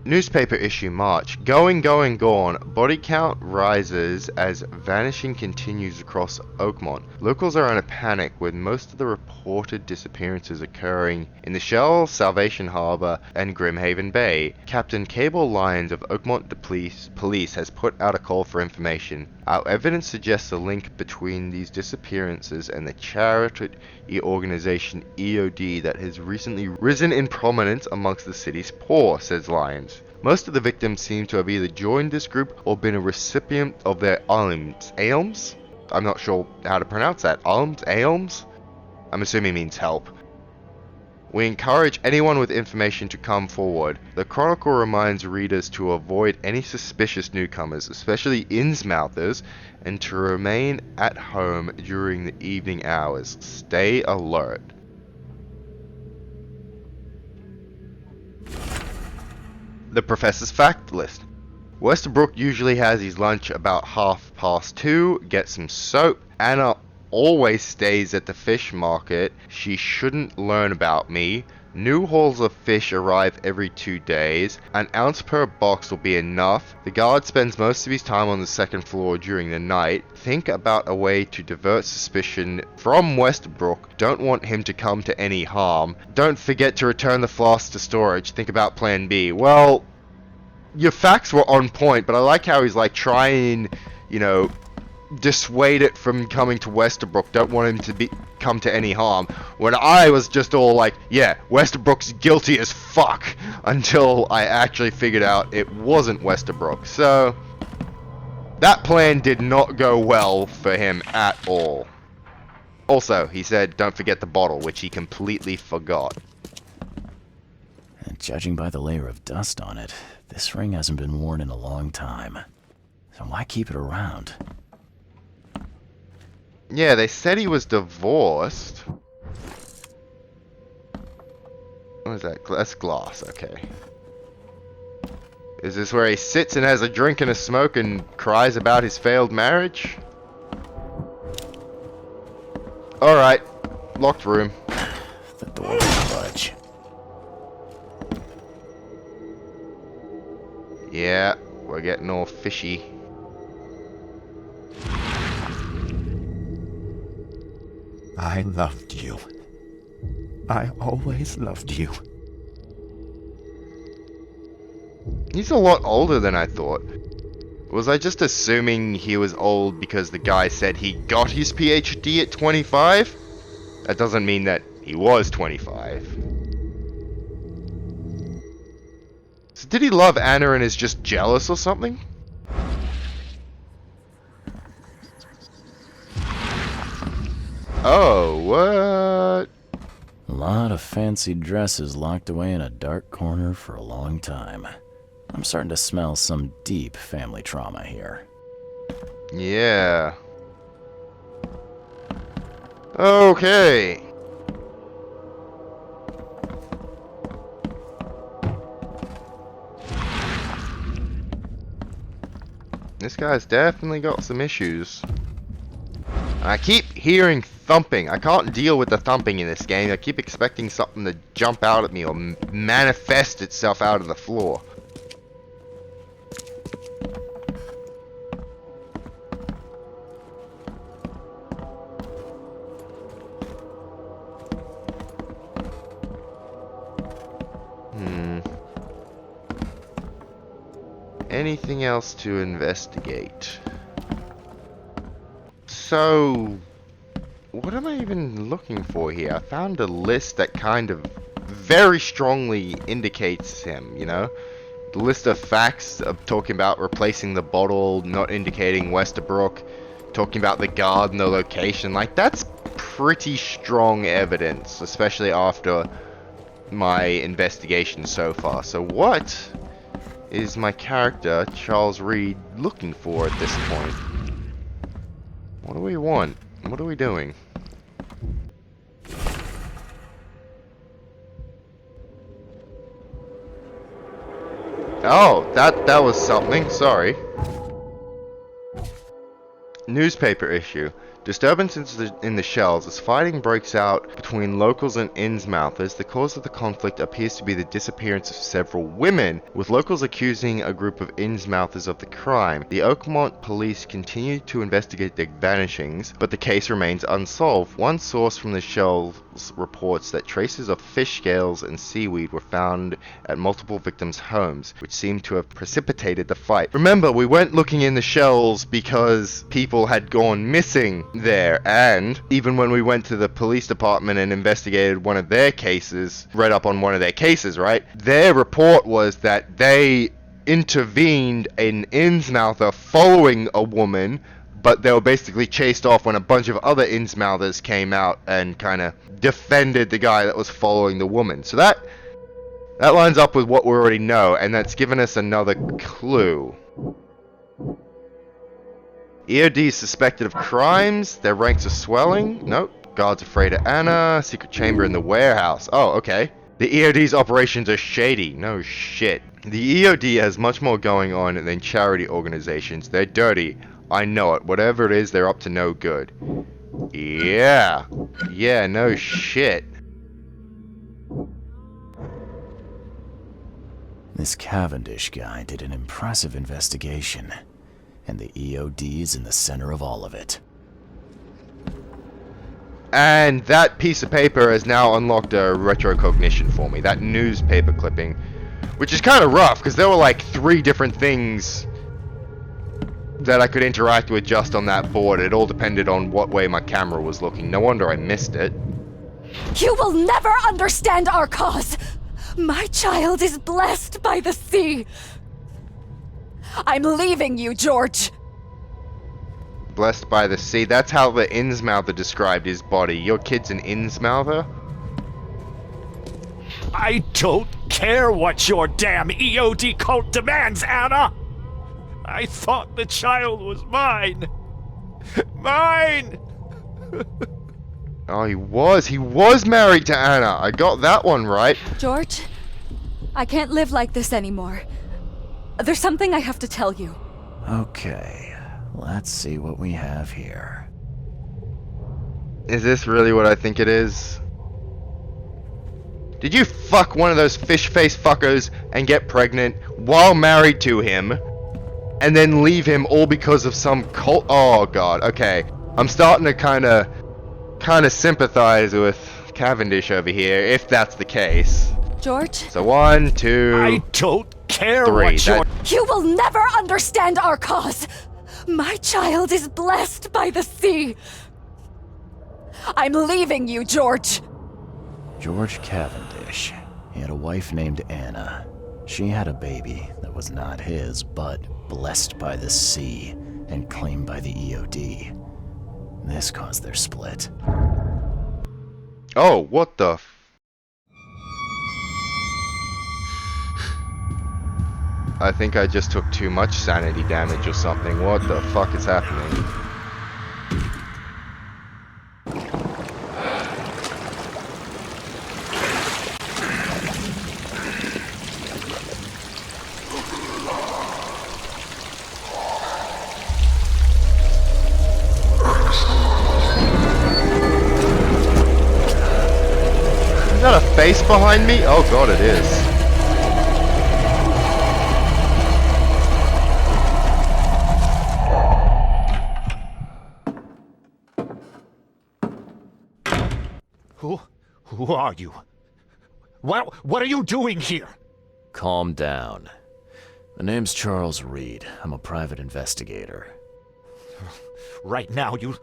Newspaper issue March. Going, gone. Body count rises as vanishing continues across Oakmont. Locals are in a panic with most of the reported disappearances occurring in the Shell, Salvation Harbor, and Grimhaven Bay. Captain Cable Lyons of Oakmont Police has put out a call for information. Our evidence suggests a link between these disappearances and the charity organization EOD that has recently risen in prominence amongst the city's poor, says Lyons. Most of the victims seem to have either joined this group or been a recipient of their alms. Alms? I'm not sure how to pronounce that. Alms? I'm assuming it means help. We encourage anyone with information to come forward. The Chronicle reminds readers to avoid any suspicious newcomers, especially Innsmouthers, and to remain at home during the evening hours. Stay alert. The Professor's Fact List. Westerbrook usually has his lunch about 2:30, gets some soap. Anna always stays at the fish market. She shouldn't learn about me. New hauls of fish arrive every 2 days. An ounce per box will be enough. The guard spends most of his time on the second floor during the night. Think about a way to divert suspicion from Westerbrook. Don't want him to come to any harm. Don't forget to return the flasks to storage. Think about plan B. Well, your facts were on point, but I like how he's like trying, dissuade it from coming to Westerbrook. Don't want him to come to any harm. When I was just all like, yeah, Westerbrook's guilty as fuck, until I actually figured out it wasn't Westerbrook. So that plan did not go well for him at all. Also, he said don't forget the bottle, which he completely forgot. And judging by the layer of dust on it, this ring hasn't been worn in a long time. So why keep it around? Yeah, they said he was divorced. What is that? That's glass, okay. Is this where he sits and has a drink and a smoke and cries about his failed marriage? Alright. Locked room. The door won't budge. Yeah, we're getting all fishy. I loved you. I always loved you. He's a lot older than I thought. Was I just assuming he was old because the guy said he got his PhD at 25? That doesn't mean that he was 25. So did he love Anna and is just jealous or something? Oh, what? A lot of fancy dresses locked away in a dark corner for a long time. I'm starting to smell some deep family trauma here. Yeah. Okay. This guy's definitely got some issues. I keep hearing thumping. I can't deal with the thumping in this game. I keep expecting something to jump out at me or manifest itself out of the floor. Anything else to investigate? So, what am I even looking for here? I found a list that kind of very strongly indicates him, you know? The list of facts of talking about replacing the bottle, not indicating Westerbrook, talking about the guard and the location. Like, that's pretty strong evidence, especially after my investigation so far. So what is my character, Charles Reed, looking for at this point? What do we want? What are we doing? Oh, that was something. Sorry. Newspaper issue. Disturbances in the shells as fighting breaks out between locals and Innsmouthers. The cause of the conflict appears to be the disappearance of several women, with locals accusing a group of Innsmouthers of the crime. The Oakmont police continue to investigate the vanishings, but the case remains unsolved. One source from the shells reports that traces of fish scales and seaweed were found at multiple victims' homes, which seem to have precipitated the fight. Remember, we went looking in the shells because people had gone missing there, and even when we went to the police department and investigated one of their cases, read up on one of their cases, right? Their report was that they intervened in Innsmouther following a woman, but they were basically chased off when a bunch of other Innsmouthers came out and kind of defended the guy that was following the woman. So that lines up with what we already know, and that's given us another clue. EODs suspected of crimes. Their ranks are swelling. Nope. Guards afraid of Anna. Secret chamber in the warehouse. Oh, okay. The EOD's operations are shady. No shit. The EOD has much more going on than charity organizations. They're dirty. I know it. Whatever it is, they're up to no good. Yeah. Yeah, no shit. This Cavendish guy did an impressive investigation, and the EOD's in the center of all of it. And that piece of paper has now unlocked a retrocognition for me. That newspaper clipping, which is kind of rough, because there were like 3 different things that I could interact with just on that board. It all depended on what way my camera was looking. No wonder I missed it. You will never understand our cause! My child is blessed by the sea! I'm leaving you, George! Blessed by the sea. That's how the Innsmouther described his body. Your kid's an Innsmouther? I don't care what your damn EOD cult demands, Anna! I thought the child was mine! Mine! Oh, he was married to Anna. I got that one right. George, I can't live like this anymore. There's something I have to tell you. Okay, let's see what we have here. Is this really what I think it is? Did you fuck one of those fish-face fuckers and get pregnant while married to him, and then leave him all because of some cult? Oh god, okay. I'm starting to kind of sympathize with Cavendish over here, if that's the case. George? So 1, 2, I don't care 3. what your... You will never understand our cause! My child is blessed by the sea! I'm leaving you, George! George Cavendish. He had a wife named Anna. She had a baby that was not his, but blessed by the sea and claimed by the EOD. This caused their split. Oh, what the I think I just took too much sanity damage or something. What the fuck is happening? Is that a face behind me? Oh god, it is. Who are you? What are you doing here? Calm down. My name's Charles Reed. I'm a private investigator. Right now, you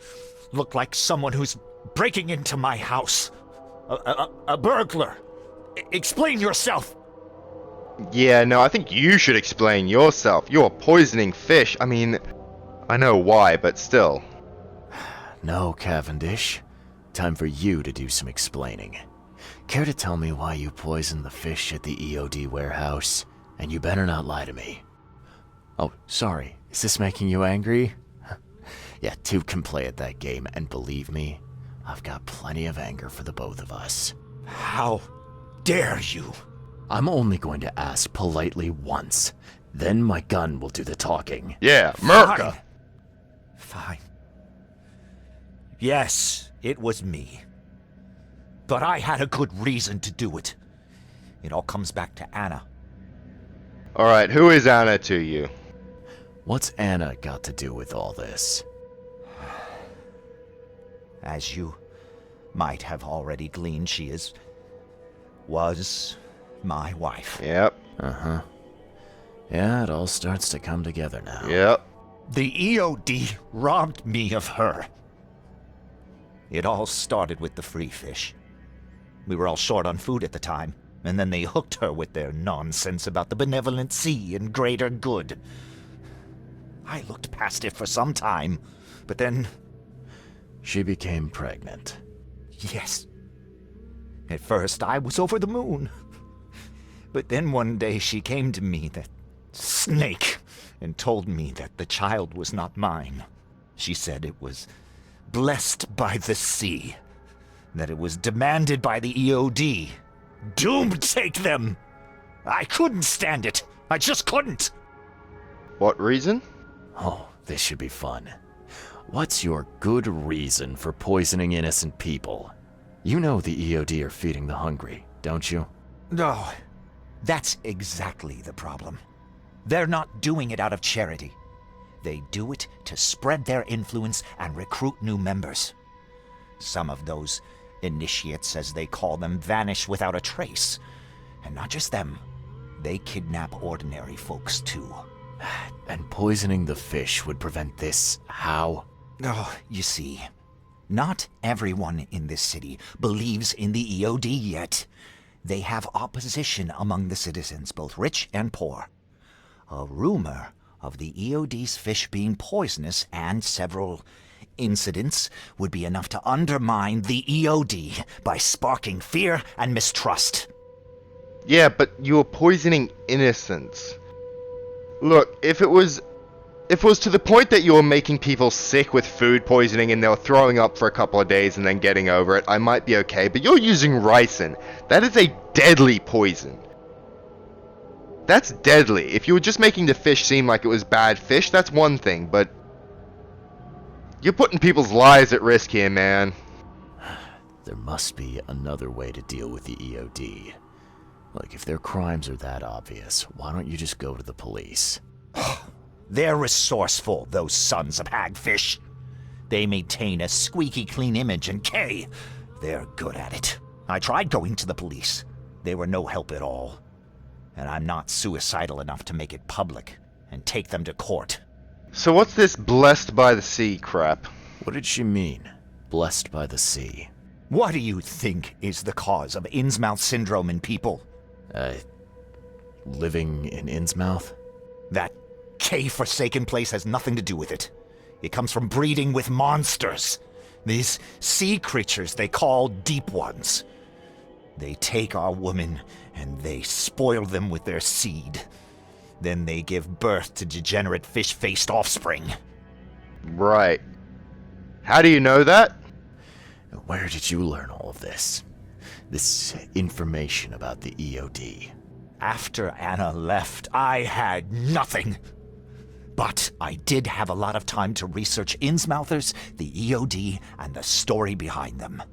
look like someone who's breaking into my house. A burglar. Explain yourself. Yeah, no, I think you should explain yourself. You're poisoning fish. I mean, I know why, but still. No, Cavendish. Time for you to do some explaining. Care to tell me why you poisoned the fish at the EOD warehouse? And you better not lie to me. Oh, sorry. Is this making you angry? Yeah, 2 can play at that game, and believe me, I've got plenty of anger for the both of us. How dare you? I'm only going to ask politely once. Then my gun will do the talking. Yeah, Merca. Fine. Yes, it was me. But I had a good reason to do it. It all comes back to Anna. Alright, who is Anna to you? What's Anna got to do with all this? As you might have already gleaned, she was my wife. Yep. Uh-huh. Yeah, it all starts to come together now. Yep. The EOD robbed me of her. It all started with the free fish. We were all short on food at the time, and then they hooked her with their nonsense about the benevolent sea and greater good. I looked past it for some time, but then... She became pregnant. Yes. At first, I was over the moon. But then one day she came to me, that snake, and told me that the child was not mine. She said it was blessed by the sea, that it was demanded by the EOD. Doomed take them! I couldn't stand it. I just couldn't. What reason? Oh, this should be fun. What's your good reason for poisoning innocent people? You know the EOD are feeding the hungry, don't you? No, that's exactly the problem. They're not doing it out of charity. They do it to spread their influence and recruit new members. Some of those initiates, as they call them, vanish without a trace. And not just them. They kidnap ordinary folks, too. And poisoning the fish would prevent this. How? Oh, you see, not everyone in this city believes in the EOD yet. They have opposition among the citizens, both rich and poor. A rumor of the EOD's fish being poisonous and several incidents would be enough to undermine the EOD by sparking fear and mistrust. Yeah, but you're poisoning innocents. Look, if it was to the point that you were making people sick with food poisoning and they were throwing up for a couple of days and then getting over it, I might be okay, but you're using ricin. That is a deadly poison. That's deadly. If you were just making the fish seem like it was bad fish, that's one thing, but you're putting people's lives at risk here, man. There must be another way to deal with the EOD. Like, if their crimes are that obvious, why don't you just go to the police? They're resourceful, those sons of hagfish. They maintain a squeaky clean image, and they're good at it. I tried going to the police. They were no help at all. And I'm not suicidal enough to make it public and take them to court. So what's this blessed by the sea crap? What did she mean? Blessed by the sea. What do you think is the cause of Innsmouth syndrome in people? Living in Innsmouth? That K-forsaken place has nothing to do with it. It comes from breeding with monsters. These sea creatures they call Deep Ones. They take our women and they spoil them with their seed. Then they give birth to degenerate fish-faced offspring. Right. How do you know that? Where did you learn all of this? This information about the EOD? After Anna left, I had nothing. But I did have a lot of time to research Innsmouthers, the EOD, and the story behind them.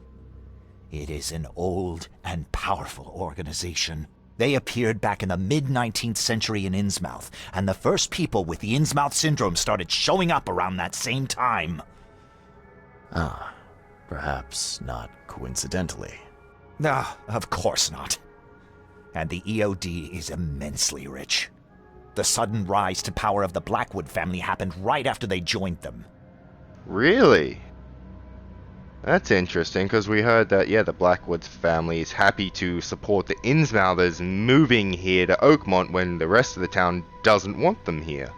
It is an old and powerful organization. They appeared back in the mid-19th century in Innsmouth, and the first people with the Innsmouth syndrome started showing up around that same time. Ah, perhaps not coincidentally. Ah, of course not. And the EOD is immensely rich. The sudden rise to power of the Blackwood family happened right after they joined them. Really? That's interesting, because we heard that, yeah, the Blackwood family is happy to support the Innsmouthers moving here to Oakmont when the rest of the town doesn't want them here.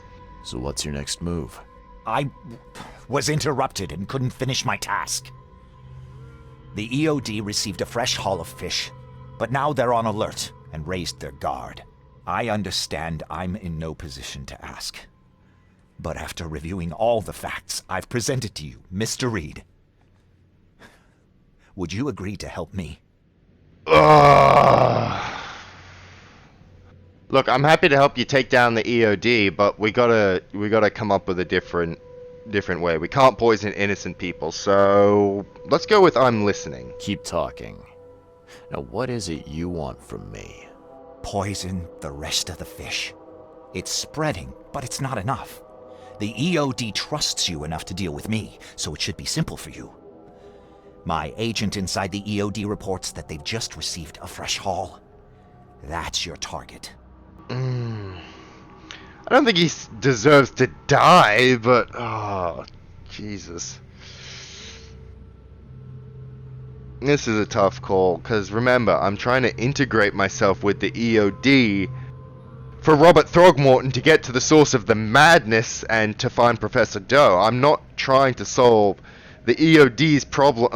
So what's your next move? I was interrupted and couldn't finish my task. The EOD received a fresh haul of fish, but now they're on alert and raised their guard. I understand I'm in no position to ask. But after reviewing all the facts I've presented to you, Mr. Reed, would you agree to help me? Ugh. Look, I'm happy to help you take down the EOD, but we gotta come up with a different different way. We can't poison innocent people, so let's go with I'm listening. Keep talking. Now, what is it you want from me? Poison the rest of the fish. It's spreading, but it's not enough. The EOD trusts you enough to deal with me, so it should be simple for you. My agent inside the EOD reports that they've just received a fresh haul. That's your target. I don't think he deserves to die, but... oh, Jesus. This is a tough call, because remember, I'm trying to integrate myself with the EOD for Robert Throgmorton to get to the source of the madness and to find Professor Doe. I'm not trying to solve the EOD's problem.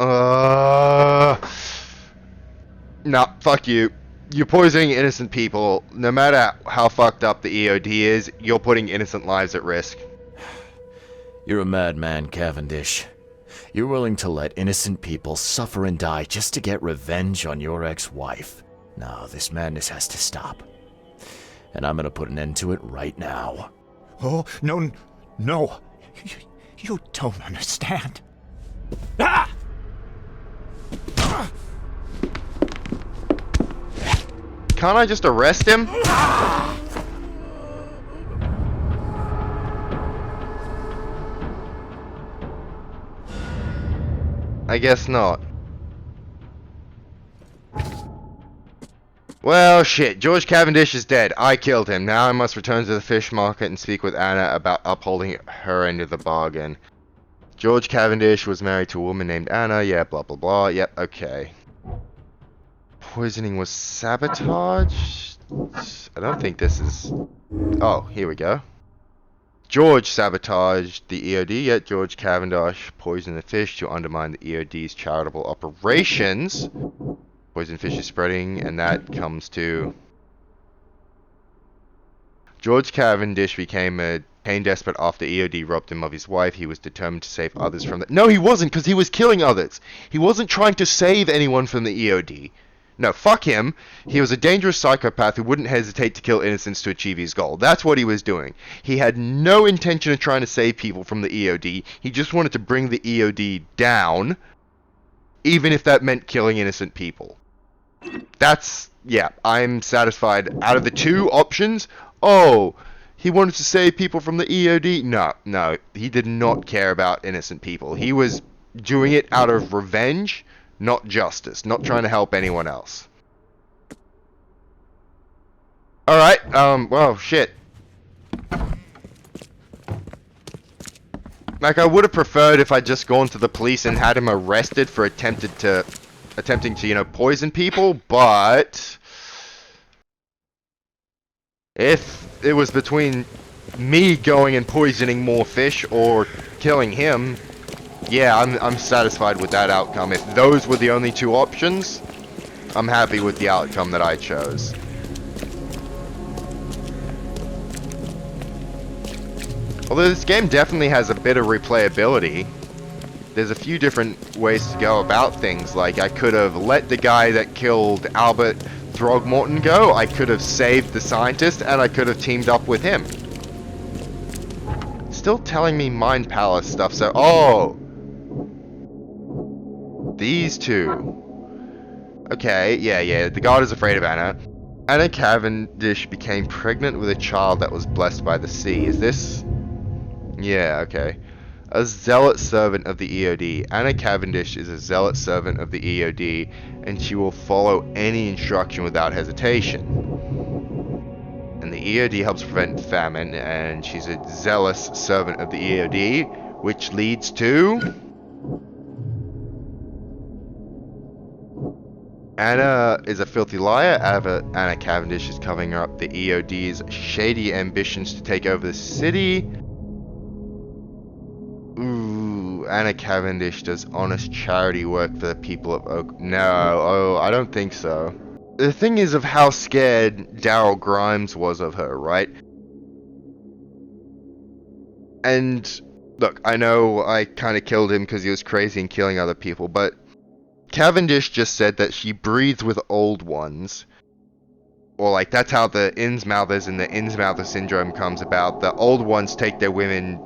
Nah, fuck you. You're poisoning innocent people. No matter how fucked up the EOD is, you're putting innocent lives at risk. You're a madman, Cavendish. You're willing to let innocent people suffer and die just to get revenge on your ex-wife. No, this madness has to stop. And I'm gonna put an end to it right now. Oh, no. You don't understand. Ah! Can't I just arrest him? I guess not. Well, shit. George Cavendish is dead. I killed him. Now I must return to the fish market and speak with Anna about upholding her end of the bargain. George Cavendish was married to a woman named Anna. Yeah, blah, blah, blah. Yep, okay. Poisoning was sabotage? I don't think this is... oh, here we go. George sabotaged the EOD, yet George Cavendish poisoned the fish to undermine the EOD's charitable operations. Poison fish is spreading, and that comes to... George Cavendish became a pain despot after EOD robbed him of his wife. He was determined to save others from the... no, he wasn't, because he was killing others. He wasn't trying to save anyone from the EOD. No, fuck him. He was a dangerous psychopath who wouldn't hesitate to kill innocents to achieve his goal. That's what he was doing. He had no intention of trying to save people from the EOD. He just wanted to bring the EOD down, even if that meant killing innocent people. That's... yeah, I'm satisfied. Out of the two options, oh, he wanted to save people from the EOD? No, he did not care about innocent people. He was doing it out of revenge, not justice, not trying to help anyone else. Alright, well, shit. Like, I would have preferred if I'd just gone to the police and had him arrested for attempting to, you know, poison people, but... if it was between me going and poisoning more fish or killing him, yeah, I'm satisfied with that outcome. If those were the only two options, I'm happy with the outcome that I chose. Although this game definitely has a bit of replayability. There's a few different ways to go about things. Like, I could have let the guy that killed Albert Throgmorton go, I could have saved the scientist, and I could have teamed up with him. Still telling me Mind Palace stuff, so... oh! These two. Okay, yeah, the god is afraid of Anna. Anna Cavendish became pregnant with a child that was blessed by the sea. Is this... yeah, okay. A zealot servant of the EOD. Anna Cavendish is a zealot servant of the EOD, and she will follow any instruction without hesitation. And the EOD helps prevent famine, and she's a zealous servant of the EOD, which leads to... Anna is a filthy liar. Anna Cavendish is covering up the EOD's shady ambitions to take over the city. Ooh, Anna Cavendish does honest charity work for the people of Oak... no, I don't think so. The thing is of how scared Daryl Grimes was of her, right? And, look, I know I kind of killed him because he was crazy and killing other people, but Cavendish just said that she breeds with old ones. Or, like, that's how the Innsmouthers and the Innsmouther syndrome comes about. The old ones take their women,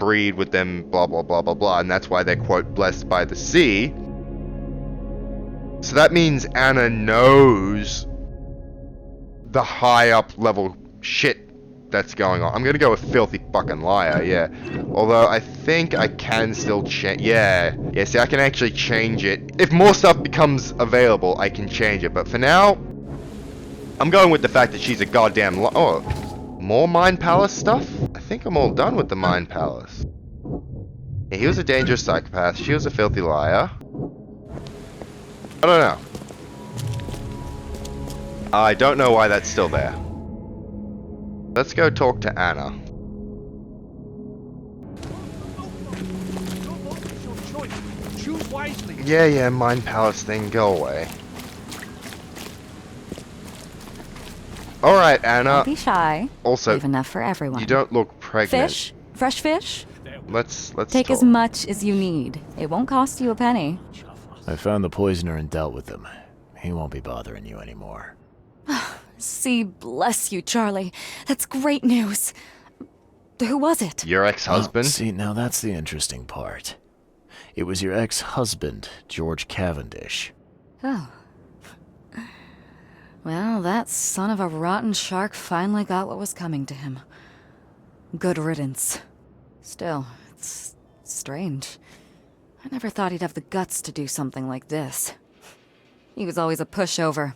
breed with them, blah, blah, blah, blah, blah, and that's why they're, quote, blessed by the sea. So that means Anna knows the high up level shit that's going on. I'm gonna go with filthy fucking liar, yeah. Although I think I can still change. Yeah, see, I can actually change it. If more stuff becomes available, I can change it. But for now, I'm going with the fact that she's a goddamn oh, more Mind Palace stuff? I think I'm all done with the Mind Palace. Yeah, he was a dangerous psychopath. She was a filthy liar. I don't know. I don't know why that's still there. Let's go talk to Anna. Choose wisely. Yeah, Mind Palace thing, go away. Alright, Anna. Don't be shy. Also, Leave enough for everyone. you don't look pregnant. Fish? Fresh fish? Let's Take talk. as much as you need. It won't cost you a penny. I found the poisoner and dealt with him. He won't be bothering you anymore. See, bless you, Charlie. That's great news. Who was it? Your ex-husband? Oh, see, now that's the interesting part. It was your ex-husband, George Cavendish. Oh. Well, that son of a rotten shark finally got what was coming to him. Good riddance. Still, it's strange. I never thought he'd have the guts to do something like this. He was always a pushover.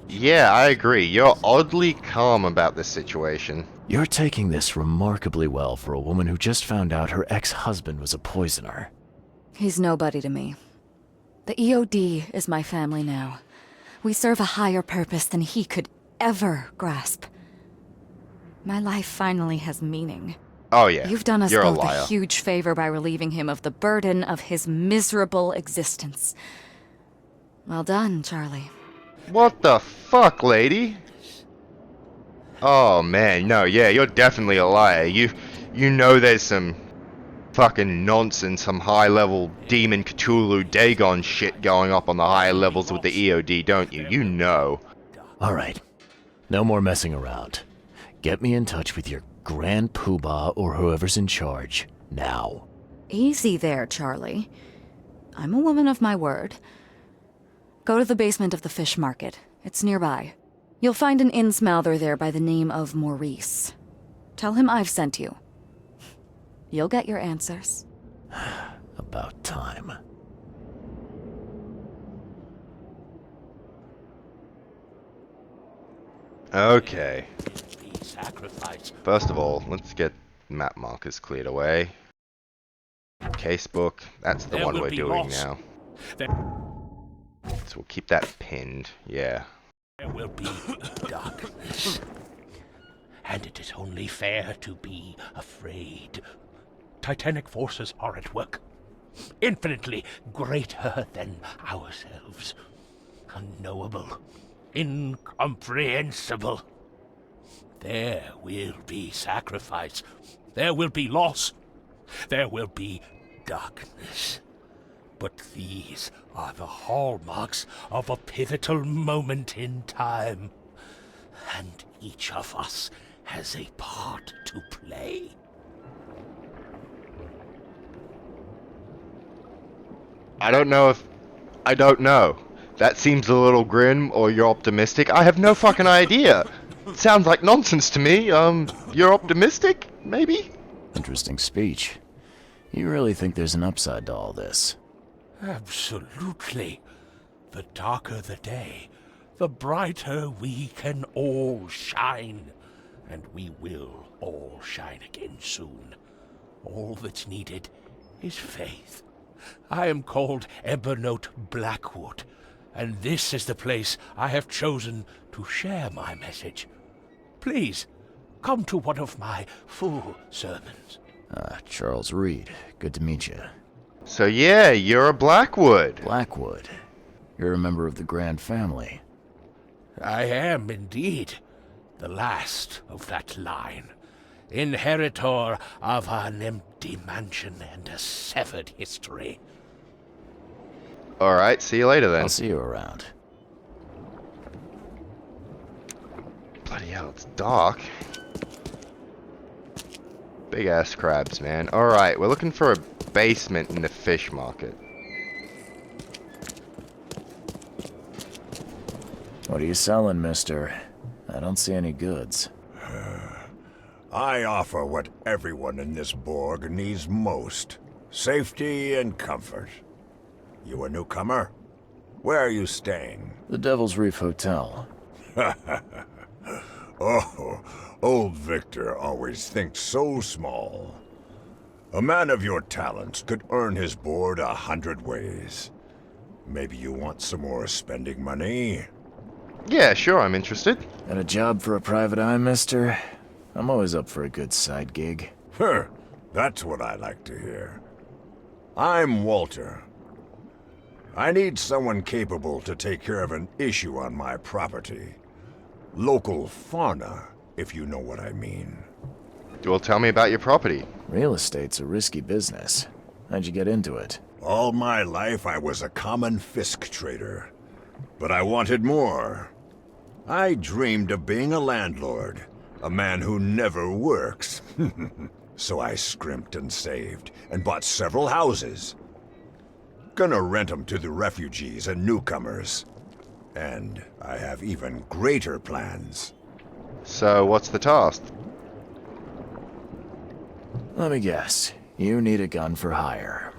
Yeah, I agree. You're oddly calm about this situation. You're taking this remarkably well for a woman who just found out her ex-husband was a poisoner. He's nobody to me. The EOD is my family now. We serve a higher purpose than he could ever grasp. My life finally has meaning. Oh yeah, You've done us you're both a liar. a huge favor by relieving him of the burden of his miserable existence. Well done, Charlie. What the fuck, lady? Oh man, no, yeah, you're definitely a liar. You know there's some fucking nonsense, some high-level Demon Cthulhu Dagon shit going up on the higher levels with the EOD, don't you? You know. Alright, no more messing around. Get me in touch with your Grand Poobah or whoever's in charge, now. Easy there, Charlie. I'm a woman of my word. Go to the basement of the fish market. It's nearby. You'll find an Innsmouther there by the name of Maurice. Tell him I've sent you. You'll get your answers. About time. Okay. First of all, let's get map markers cleared away. Casebook, that's the one we're doing now. So we'll keep that pinned, yeah. There will be darkness, and it is only fair to be afraid. Titanic forces are at work, infinitely greater than ourselves. Unknowable, incomprehensible. There will be sacrifice, there will be loss, there will be darkness. But these are the hallmarks of a pivotal moment in time, and each of us has a part to play. I don't know. That seems a little grim, or you're optimistic. I have no fucking idea. It sounds like nonsense to me. You're optimistic? Maybe? Interesting speech. You really think there's an upside to all this? Absolutely. The darker the day, the brighter we can all shine. And we will all shine again soon. All that's needed is faith. I am called Evernote Blackwood, and this is the place I have chosen to share my message. Please, come to one of my full sermons. Charles Reed. Good to meet you. So yeah, you're a Blackwood. Blackwood. You're a member of the Grand family. I am indeed the last of that line. Inheritor of an empty mansion and a severed history. Alright, see you later then. I'll see you around. Bloody hell, it's dark. Big ass crabs, man. Alright, we're looking for a basement in the fish market. What are you selling, mister? I don't see any goods. I offer what everyone in this Borg needs most. Safety and comfort. You a newcomer? Where are you staying? The Devil's Reef Hotel. Oh, old Victor always thinks so small. A man of your talents could earn his board 100 ways. Maybe you want some more spending money? Yeah, sure, I'm interested. And a job for a private eye, mister? I'm always up for a good side gig. That's what I like to hear. I'm Walter. I need someone capable to take care of an issue on my property. Local fauna, if you know what I mean. Well, tell me about your property. Real estate's a risky business. How'd you get into it? All my life I was a common fisk trader. But I wanted more. I dreamed of being a landlord. A man who never works. So I scrimped and saved, and bought several houses. Gonna rent them to the refugees and newcomers. And I have even greater plans. So, what's the task? Let me guess. You need a gun for hire.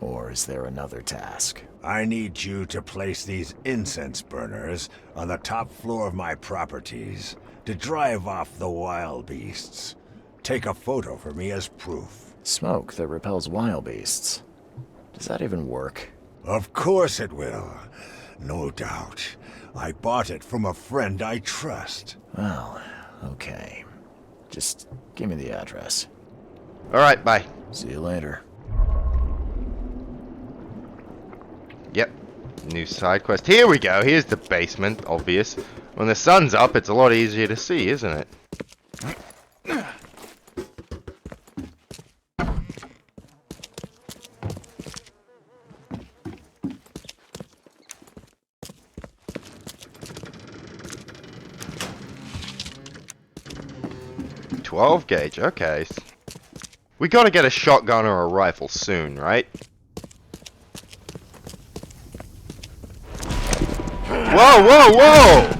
Or is there another task? I need you to place these incense burners on the top floor of my properties to drive off the wild beasts. Take a photo for me as proof. Smoke that repels wild beasts. Does that even work? Of course it will. No doubt. I bought it from a friend I trust. Well, okay. Just give me the address. Alright, bye. See you later. Yep. New side quest. Here we go. Here's the basement, obvious. When the sun's up, it's a lot easier to see, isn't it? .12 gauge, okay. We gotta get a shotgun or a rifle soon, right? Whoa, whoa, whoa!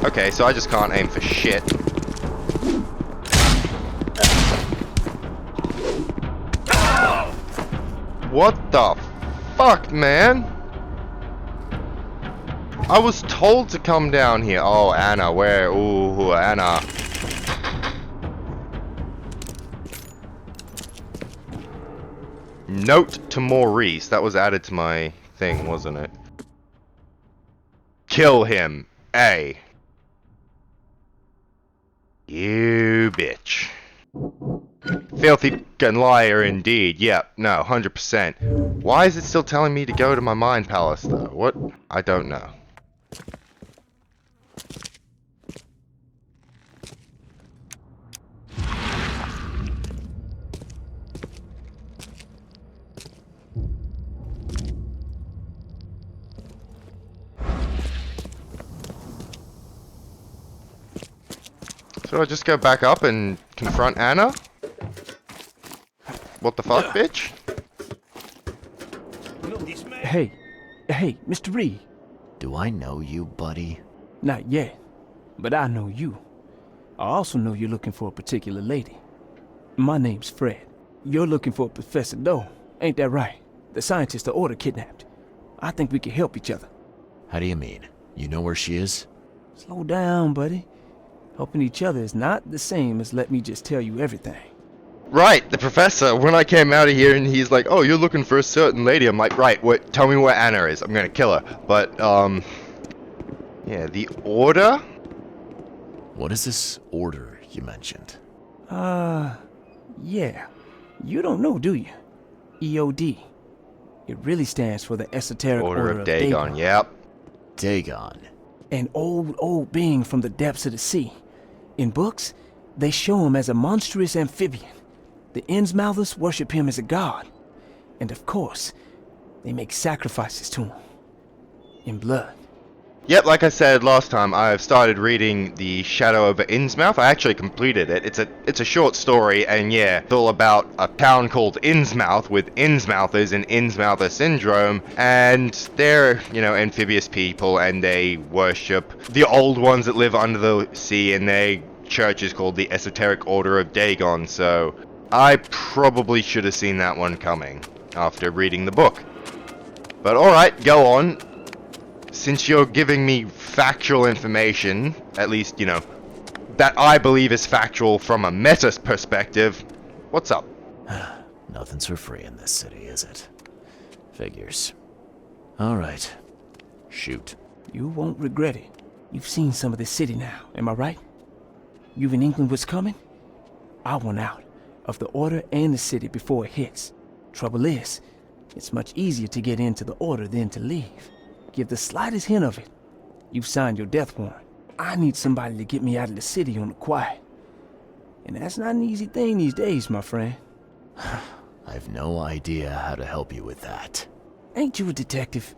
Okay, so I just can't aim for shit. What the fuck, man? I was told to come down here. Oh, Anna, where? Ooh, Anna. Note to Maurice. That was added to my thing, wasn't it? Kill him. A. You bitch. Filthy fucking liar indeed. Yep, no, 100%. Why is it still telling me to go to my mind palace though? What? I don't know. So I just go back up and confront Anna? What the fuck, bitch? Hey, Mr. Reed. Do I know you, buddy? Not yet, but I know you. I also know you're looking for a particular lady. My name's Fred. You're looking for Professor Doe, ain't that right? The scientist the Order kidnapped. I think we can help each other. How do you mean? You know where she is? Slow down, buddy. Helping each other is not the same as let me just tell you everything. Right, the professor, when I came out of here and he's like, oh, you're looking for a certain lady, I'm like, right, what? Tell me where Anna is, I'm gonna kill her. But, yeah, the Order? What is this order you mentioned? Yeah. You don't know, do you? EOD. It really stands for the Esoteric Order of Dagon, yep. Dagon. An old being from the depths of the sea. In books, they show him as a monstrous amphibian. The Innsmouthers worship him as a god. And of course, they make sacrifices to him. in blood. Yep, like I said last time, I've started reading The Shadow over Innsmouth. I actually completed it. It's a short story, and yeah, it's all about a town called Innsmouth with Innsmouthers and Innsmouther syndrome, and they're, you know, amphibious people, and they worship the old ones that live under the sea, and their church is called the Esoteric Order of Dagon, so I probably should have seen that one coming after reading the book. But alright, go on. Since you're giving me factual information, at least, you know, that I believe is factual from a meta perspective, what's up? Nothing's for free in this city, is it? Figures. Alright. Shoot. You won't regret it. You've seen some of this city now, am I right? You've an inkling what's coming? I want out of the Order and the city before it hits. Trouble is, it's much easier to get into the Order than to leave. Give the slightest hint of it, you've signed your death warrant. I need somebody to get me out of the city on the quiet. And that's not an easy thing these days, my friend. I've no idea how to help you with that. Ain't you a detective?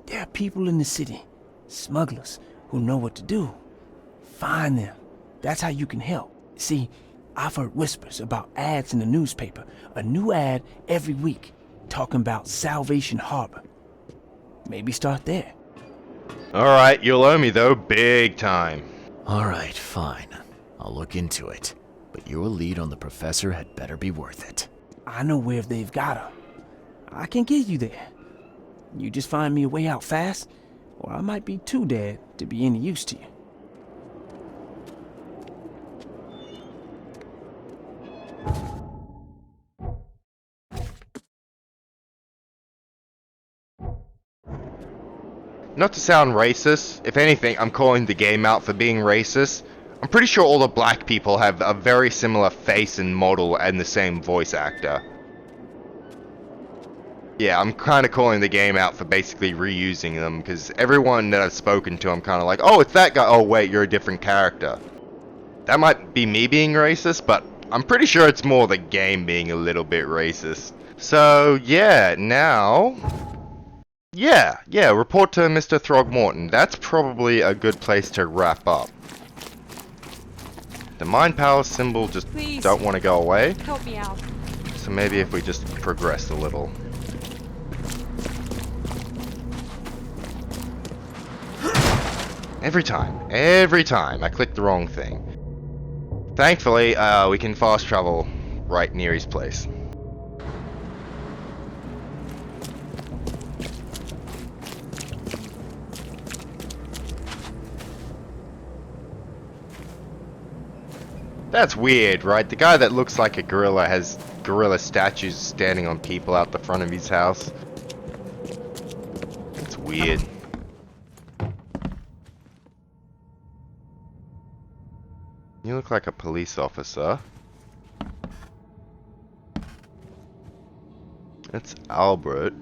There are people in the city, smugglers, who know what to do. Find them. That's how you can help. See, I've heard whispers about ads in the newspaper. A new ad every week, talking about Salvation Harbor. Maybe start there. Alright, you'll owe me though, big time. Alright, fine. I'll look into it. But your lead on the professor had better be worth it. I know where they've got her. I can get you there. You just find me a way out fast, or I might be too dead to be any use to you. Not to sound racist, if anything, I'm calling the game out for being racist. I'm pretty sure all the black people have a very similar face and model and the same voice actor. Yeah, I'm kind of calling the game out for basically reusing them, because everyone that I've spoken to, I'm kind of like, oh, it's that guy. Oh, wait, you're a different character. That might be me being racist, but I'm pretty sure it's more the game being a little bit racist. So, yeah, now... Yeah, report to Mr. Throgmorton. That's probably a good place to wrap up. The mind power symbol just Please, don't want to go away. help me out. So maybe if we just progress a little. Every time, I click the wrong thing. Thankfully, we can fast travel right near his place. That's weird, right? The guy that looks like a gorilla has gorilla statues standing on people out the front of his house. It's weird. You look like a police officer. That's Albert.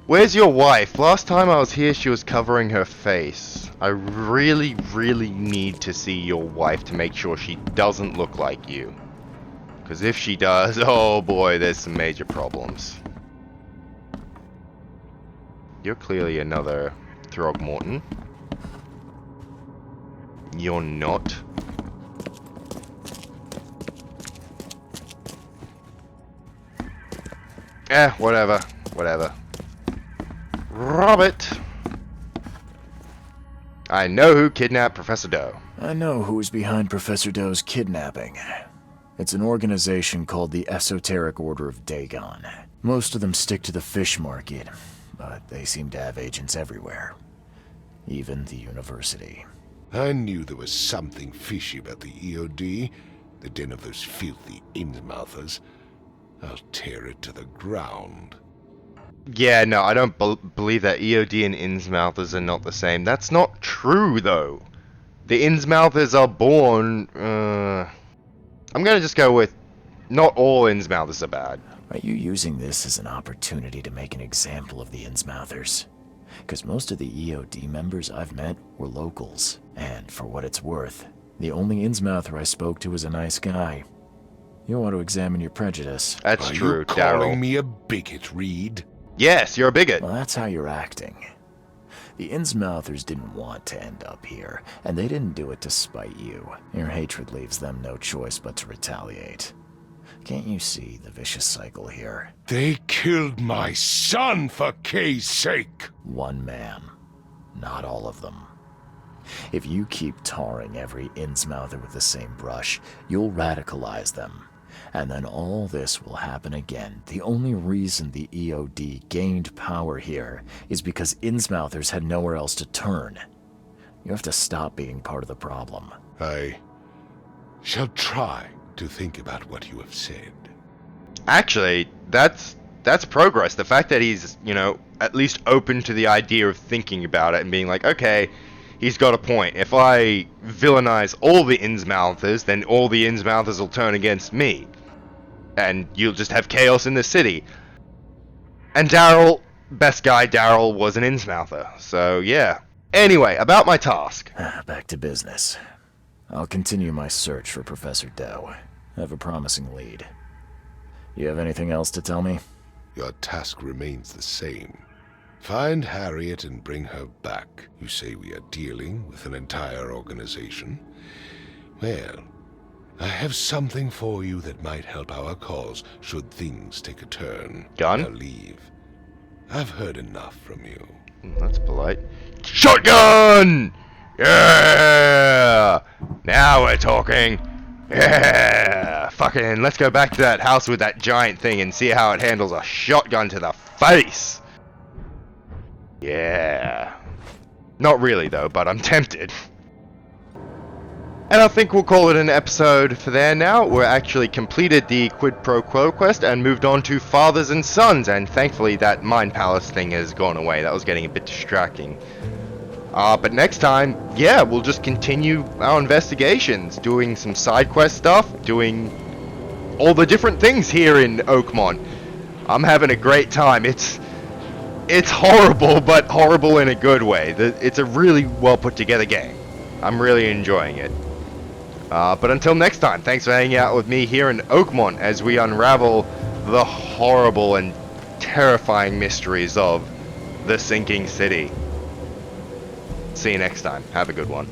Where's your wife? Last time I was here, she was covering her face. I really need to see your wife to make sure she doesn't look like you. Because if she does, oh boy, there's some major problems. You're clearly another Throgmorton. You're not. Whatever. Robert! I know who kidnapped Professor Doe. I know who's behind Professor Doe's kidnapping. It's an organization called the Esoteric Order of Dagon. Most of them stick to the fish market, but they seem to have agents everywhere. Even the university. I knew there was something fishy about the EOD, the den of those filthy Innsmouthers. I'll tear it to the ground. Yeah, no, I don't believe that EOD and Innsmouthers are not the same. That's not true, though. The Innsmouthers are born... I'm gonna just go with... Not all Innsmouthers are bad. Are you using this as an opportunity to make an example of the Innsmouthers? Because most of the EOD members I've met were locals. And for what it's worth, the only Innsmouther I spoke to was a nice guy. You want to examine your prejudice. That's true, Are you calling Daryl. me a bigot, Reed? Yes, you're a bigot. Well, that's how you're acting. The Innsmouthers didn't want to end up here, and they didn't do it to spite you. Your hatred leaves them no choice but to retaliate. Can't you see the vicious cycle here? They killed my son for Kay's sake. One man, not all of them. If you keep tarring every Innsmouther with the same brush, you'll radicalize them. And then all this will happen again. The only reason the EOD gained power here is because Innsmouthers had nowhere else to turn. You have to stop being part of the problem. I shall try to think about what you have said. Actually, that's progress. The fact that he's, you know, at least open to the idea of thinking about it and being like, okay, he's got a point. If I villainize all the Innsmouthers, then all the Innsmouthers will turn against me. And you'll just have chaos in the city. And Daryl, best guy Daryl, was an Innsmouther. So, yeah. Anyway, about my task. Back to business. I'll continue my search for Professor Doe. I have a promising lead. You have anything else to tell me? Your task remains the same. Find Harriet and bring her back. You say we are dealing with an entire organization? Well, I have something for you that might help our cause should things take a turn. Gun? Now leave. I've heard enough from you. That's polite. Shotgun! Yeah! Now we're talking. Yeah! Fucking, let's go back to that house with that giant thing and see how it handles a shotgun to the face! Yeah. Not really though, but I'm tempted. And I think we'll call it an episode for there now. We're actually completed the Quid Pro Quo quest and moved on to Fathers and Sons, and thankfully that Mind Palace thing has gone away. That was getting a bit distracting. But next time, yeah, we'll just continue our investigations, doing some side quest stuff, doing all the different things here in Oakmont. I'm having a great time. It's horrible, but horrible in a good way. It's a really well put together game. I'm really enjoying it. But until next time, thanks for hanging out with me here in Oakmont as we unravel the horrible and terrifying mysteries of the sinking city. See you next time. Have a good one.